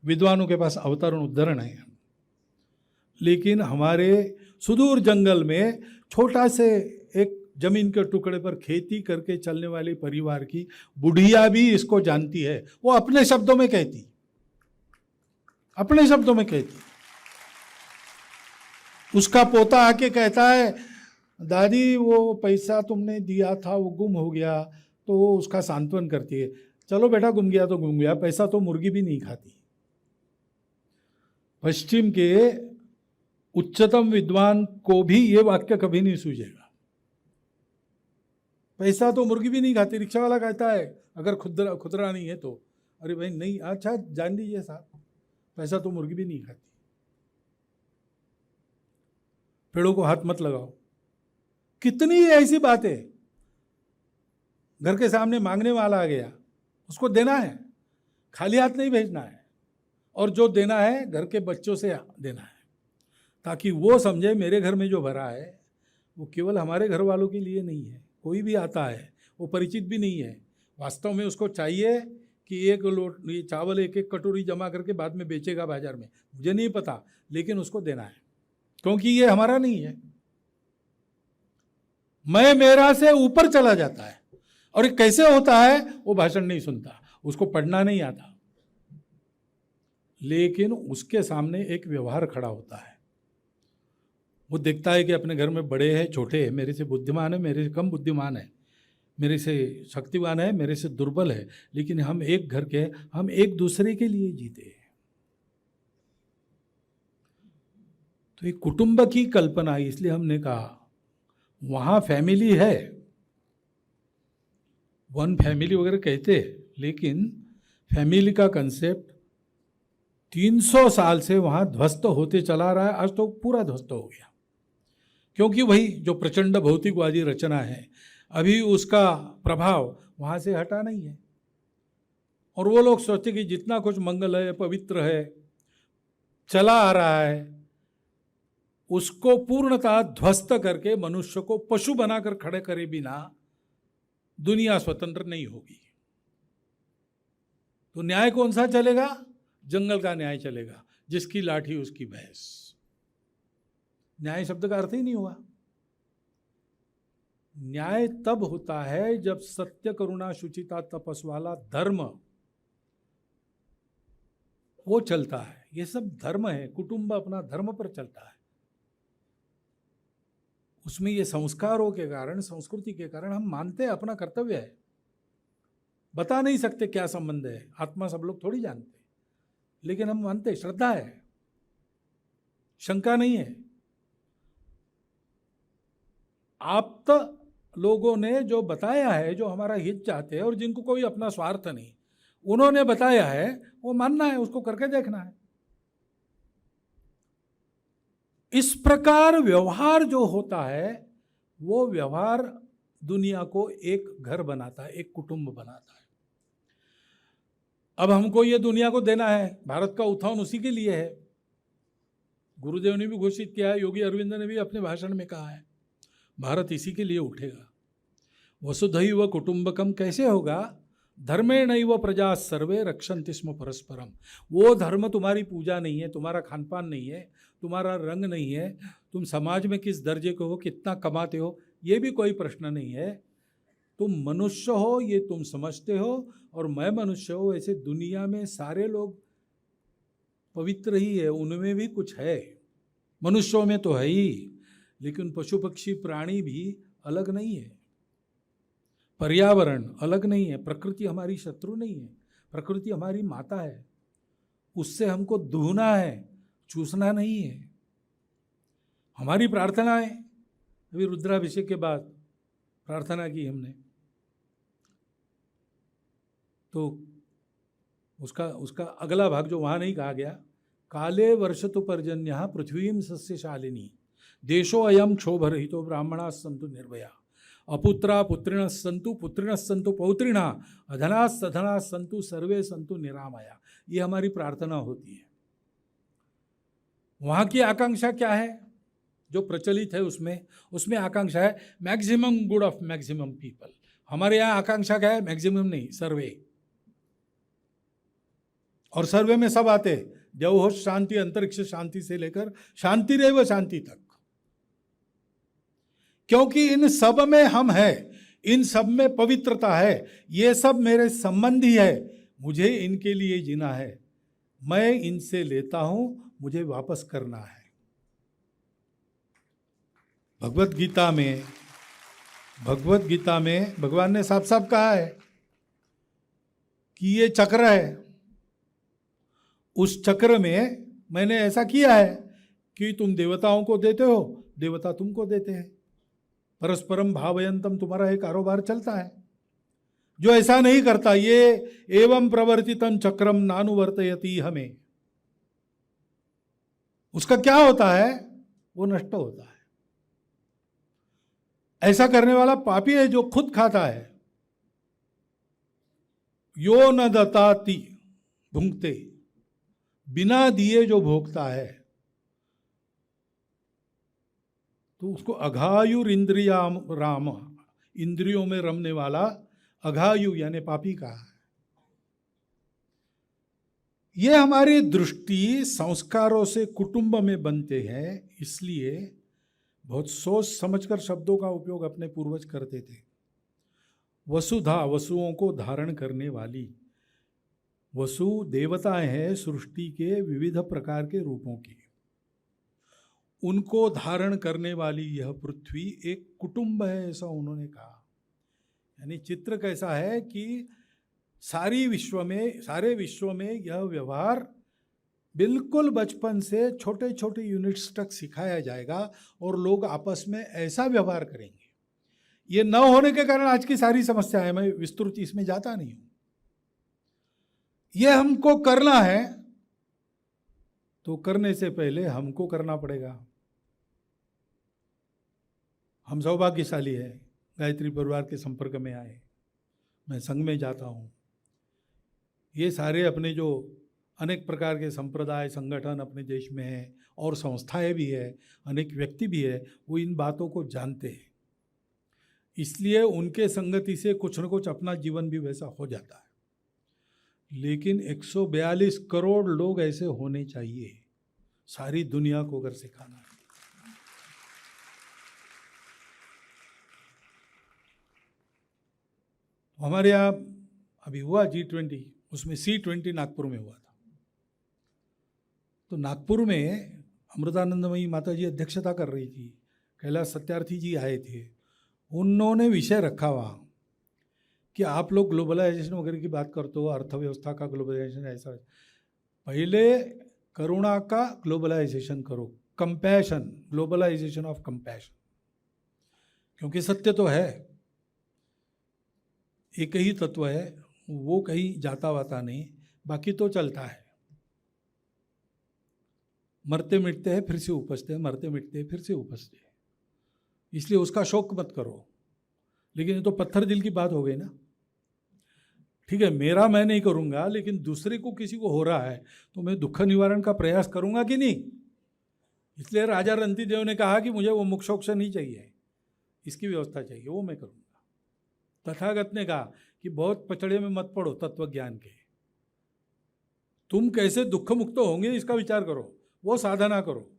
विद्वानों के पास अवतरण उद्धरण है, लेकिन हमारे सुदूर जंगल में छोटा से एक जमीन के टुकड़े पर खेती करके चलने वाले परिवार की बुढ़िया भी इसको जानती है। वो अपने शब्दों में कहती, अपने शब्दों में कहती। उसका पोता आके कहता है, दादी वो पैसा तुमने दिया था वो गुम हो गया, तो वो उसका सांत्वन करती है, चलो बेटा गुम गया तो गुम गया, पैसा तो मुर्गी भी नहीं खाती। पश्चिम के उच्चतम विद्वान को भी ये वाक्य कभी नहीं सूझेगा। पैसा तो मुर्गी भी नहीं खाती। रिक्शा वाला कहता है अगर खुदरा नहीं है तो, अरे भाई नहीं, अच्छा जान लीजिए साहब, पैसा तो मुर्गी भी नहीं खाती। पेड़ों को हाथ मत लगाओ। कितनी ऐसी बातें, घर के सामने मांगने वाला आ गया, उसको देना है, खाली हाथ नहीं भेजना है, और जो देना है घर के बच्चों से देना है, ताकि वो समझे मेरे घर में जो भरा है वो केवल हमारे घर वालों के लिए नहीं है। कोई भी आता है, वो परिचित भी नहीं है, वास्तव में उसको चाहिए कि एक लोट ये चावल एक एक कटोरी जमा करके बाद में बेचेगा बाजार में, मुझे नहीं पता, लेकिन उसको देना है, क्योंकि ये हमारा नहीं है। मैं मेरा से ऊपर चला जाता है, और ये कैसे होता है वो भाषण नहीं सुनता, उसको पढ़ना नहीं आता, लेकिन उसके सामने एक व्यवहार खड़ा होता है। वो देखता है कि अपने घर में बड़े हैं छोटे हैं, मेरे से बुद्धिमान है, मेरे से कम बुद्धिमान है, मेरे से शक्तिवान है, मेरे से दुर्बल है, लेकिन हम एक घर के, हम एक दूसरे के लिए जीते हैं। तो ये कुटुंब की कल्पना, इसलिए हमने कहा वहाँ फैमिली है, वन फैमिली वगैरह कहते हैं, लेकिन फैमिली का कंसेप्ट 300 साल से वहाँ ध्वस्त होते चला रहा है। आज तो पूरा ध्वस्त हो गया, क्योंकि वही जो प्रचंड भौतिकवादी रचना है अभी उसका प्रभाव वहाँ से हटा नहीं है। और वो लोग सोचते कि जितना कुछ मंगल है, पवित्र है, चला आ रहा है, उसको पूर्णतः ध्वस्त करके मनुष्य को पशु बनाकर खड़े करे बिना दुनिया स्वतंत्र नहीं होगी। तो न्याय कौन सा चलेगा? जंगल का न्याय चलेगा, जिसकी लाठी उसकी भैंस। न्याय शब्द का अर्थ ही नहीं हुआ। न्याय तब होता है जब सत्य, करुणा, शुचिता, तपस वाला धर्म वो चलता है। ये सब धर्म है, कुटुंब अपना धर्म पर चलता है। उसमें ये संस्कारों के कारण, संस्कृति के कारण हम मानते हैं अपना कर्तव्य है। बता नहीं सकते क्या संबंध है, आत्मा सब लोग थोड़ी जानते, लेकिन हम मानते, श्रद्धा है, शंका नहीं है। आप लोगों ने जो बताया है, जो हमारा हित चाहते हैं और जिनको कोई अपना स्वार्थ नहीं, उन्होंने बताया है, वो मानना है, उसको करके देखना है। इस प्रकार व्यवहार जो होता है वो व्यवहार दुनिया को एक घर बनाता है, एक कुटुंब बनाता है। अब हमको ये दुनिया को देना है, भारत का उत्थान उसी के लिए है। गुरुदेव ने भी घोषित किया है, योगी अरविंद ने भी अपने भाषण में कहा है, भारत इसी के लिए उठेगा। वसुधैव कुटुंबकम कैसे होगा? धर्मेणैव प्रजा सर्वे रक्षन्ति स्म परस्परम। वो धर्म तुम्हारी पूजा नहीं है, तुम्हारा खानपान नहीं है, तुम्हारा रंग नहीं है, तुम समाज में किस दर्जे के हो, कितना कमाते हो, ये भी कोई प्रश्न नहीं है। तुम मनुष्य हो ये तुम समझते हो और मैं मनुष्य हूँ, ऐसे दुनिया में सारे लोग पवित्र ही है, उनमें भी कुछ है, मनुष्यों में तो है ही, लेकिन पशु पक्षी प्राणी भी अलग नहीं है, पर्यावरण अलग नहीं है, प्रकृति हमारी शत्रु नहीं है, प्रकृति हमारी माता है, उससे हमको दूहना है, चूसना नहीं है। हमारी प्रार्थना है, अभी रुद्राभिषेक के बाद प्रार्थना की हमने, तो उसका अगला भाग जो वहाँ नहीं कहा गया, काले वर्षतु पर्जन्यः पृथ्वीं सस्यशालिनी देशो अयम क्षोभरहितो ब्राह्मणा सन्तु निर्भया अपुत्रा पुत्रिणः सन्तु पौत्रिणः अधना सधना सन्तु सर्वे सन्तु निरामया। ये हमारी प्रार्थना होती है। वहाँ की आकांक्षा क्या है जो प्रचलित है, उसमें आकांक्षा है maximum good of maximum people. हमारे यहाँ आकांक्षा क्या है? मैक्सिमम नहीं, सर्वे। और सर्वे में सब आते, देवहोश शांति, अंतरिक्ष शांति से लेकर शांति रेव शांति तक, क्योंकि इन सब में हम हैं, इन सब में पवित्रता है, ये सब मेरे संबंधी है, मुझे इनके लिए जीना है, मैं इनसे लेता हूं, मुझे वापस करना है। भगवत गीता में भगवान ने साफ साफ कहा है कि ये चक्र है, उस चक्र में मैंने ऐसा किया है कि तुम देवताओं को देते हो, देवता तुमको देते हैं, परस्परम भावयंतम, तुम्हारा एक कारोबार चलता है। जो ऐसा नहीं करता, ये एवं प्रवर्तितम चक्रम नानुवर्तयति हमें, उसका क्या होता है? वो नष्ट होता है। ऐसा करने वाला पापी है जो खुद खाता है। यो न दताति भुंक्ते, बिना दिए जो भोगता है, तो उसको अघायुर इंद्रियाम राम, इंद्रियों में रमने वाला अघायु यानी पापी कहा है। ये हमारी दृष्टि संस्कारों से कुटुंब में बनते हैं, इसलिए बहुत सोच समझकर शब्दों का उपयोग अपने पूर्वज करते थे। वसुधा, वसुओं को धारण करने वाली, वसु देवताएं हैं सृष्टि के विविध प्रकार के रूपों की, उनको धारण करने वाली यह पृथ्वी एक कुटुंब है, ऐसा उन्होंने कहा। यानी चित्र कैसा है कि सारे विश्व में यह व्यवहार बिल्कुल बचपन से छोटे छोटे यूनिट्स तक सिखाया जाएगा और लोग आपस में ऐसा व्यवहार करेंगे। ये न होने के कारण आज की सारी समस्या है, मैं विस्तृत इसमें जाता नहीं हूं। ये हमको करना है तो करने से पहले हमको करना पड़ेगा। हम सौभाग्यशाली है, गायत्री परिवार के संपर्क में आए, मैं संघ में जाता हूँ, ये सारे अपने जो अनेक प्रकार के संप्रदाय संगठन अपने देश में हैं और संस्थाएं भी है, अनेक व्यक्ति भी है, वो इन बातों को जानते हैं, इसलिए उनके संगति से कुछ न कुछ अपना जीवन भी वैसा हो जाता है। लेकिन 142 करोड़ लोग ऐसे होने चाहिए, सारी दुनिया को अगर सिखाना है। हमारे यहाँ अभी हुआ G20, उसमें C20 नागपुर में हुआ था। तो नागपुर में अमृतानंदमयी माता जी अध्यक्षता कर रही थी, कैलाश सत्यार्थी जी आए थे। उन्होंने विषय रखा वहाँ कि आप लोग ग्लोबलाइजेशन वगैरह की बात करते हो, अर्थव्यवस्था का ग्लोबलाइजेशन ऐसा, पहले करुणा का ग्लोबलाइजेशन करो, कंपैशन, ग्लोबलाइजेशन ऑफ कंपैशन, क्योंकि सत्य तो है, एक ही तत्व है, वो कहीं जाता वाता नहीं, बाकी तो चलता है। मरते मिटते हैं फिर से उपजते हैं, मरते मिटते हैं फिर से उपजते हैं, इसलिए उसका शोक मत करो। लेकिन ये तो पत्थर दिल की बात हो गई ना। ठीक है, मेरा मैं नहीं करूंगा, लेकिन दूसरे को किसी को हो रहा है तो मैं दुख निवारण का प्रयास करूंगा कि नहीं। इसलिए राजा रंतिदेव ने कहा कि मुझे वो मोक्षोक्ष नहीं चाहिए, इसकी व्यवस्था चाहिए, वो मैं करूंगा। तथागत ने कहा कि बहुत पचड़े में मत पड़ो तत्व ज्ञान के, तुम कैसे दुख मुक्त होंगे इसका विचार करो, वो साधना करो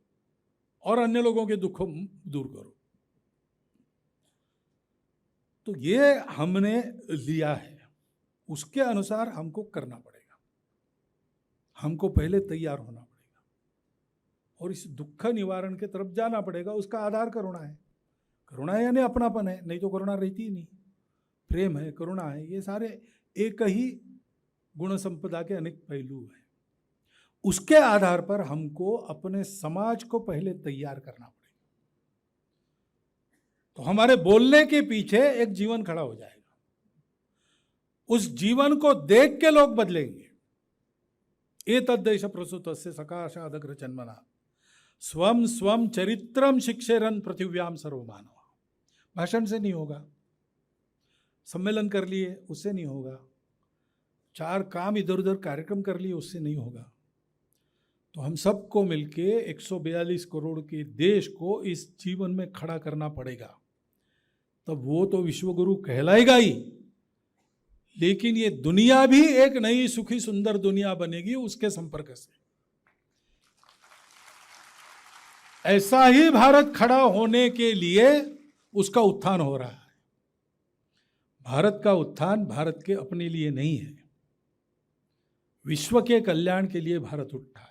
और अन्य लोगों के दुख दूर करो। तो ये हमने लिया है, उसके अनुसार हमको करना पड़ेगा, हमको पहले तैयार होना पड़ेगा और इस दुख निवारण के तरफ जाना पड़ेगा। उसका आधार करुणा है, करुणा यानी अपनापन है, नहीं तो करुणा रहती ही नहीं। प्रेम है, करुणा है, ये सारे एक ही गुण संपदा के अनेक पहलू हैं। उसके आधार पर हमको अपने समाज को पहले तैयार करना पड़ेगा। तो हमारे बोलने के पीछे एक जीवन खड़ा हो जाएगा, उस जीवन को देख के लोग बदलेंगे। एतद्देश प्रसूतस्य सकाशादग्र जन्मना स्वम स्वम चरित्रम शिक्षेरन पृथिव्याम सर्वमानव। भाषण से नहीं होगा, सम्मेलन कर लिए उससे नहीं होगा, चार काम इधर उधर कार्यक्रम कर लिए उससे नहीं होगा। तो हम सबको मिलके 142 करोड़ के देश को इस जीवन में खड़ा करना पड़ेगा, तब वो तो विश्वगुरु कहलाएगा ही, लेकिन ये दुनिया भी एक नई सुखी सुंदर दुनिया बनेगी उसके संपर्क से। ऐसा ही भारत खड़ा होने के लिए उसका उत्थान हो रहा है। भारत का उत्थान भारत के अपने लिए नहीं है, विश्व के कल्याण के लिए भारत उठा है।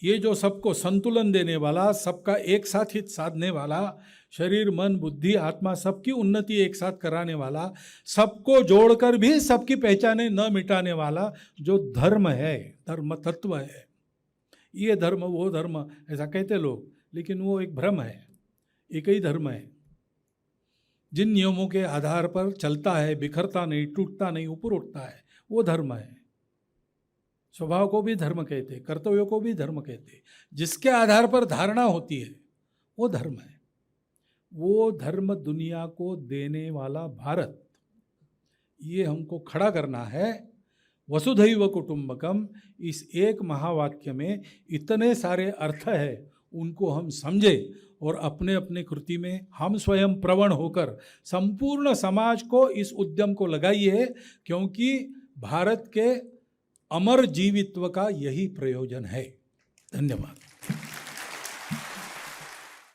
ये जो सबको संतुलन देने वाला, सबका एक साथ हित साधने वाला, शरीर मन बुद्धि आत्मा सबकी उन्नति एक साथ कराने वाला, सबको जोड़कर भी सबकी पहचाने न मिटाने वाला जो धर्म है, धर्म तत्व है। ये धर्म वो धर्म ऐसा कहते लोग, लेकिन वो एक भ्रम है। एक ही धर्म है, जिन नियमों के आधार पर चलता है, बिखरता नहीं, टूटता नहीं, ऊपर उठता है, वो धर्म है। स्वभाव को भी धर्म कहते, कर्तव्यों को भी धर्म कहते, जिसके आधार पर धारणा होती है वो धर्म है। वो धर्म दुनिया को देने वाला भारत, ये हमको खड़ा करना है। वसुधैव कुटुंबकम, इस एक महावाक्य में इतने सारे अर्थ है, उनको हम समझे और अपने अपने कृति में हम स्वयं प्रवण होकर संपूर्ण समाज को इस उद्यम को लगाइए, क्योंकि भारत के अमर जीवित्व का यही प्रयोजन है। धन्यवाद।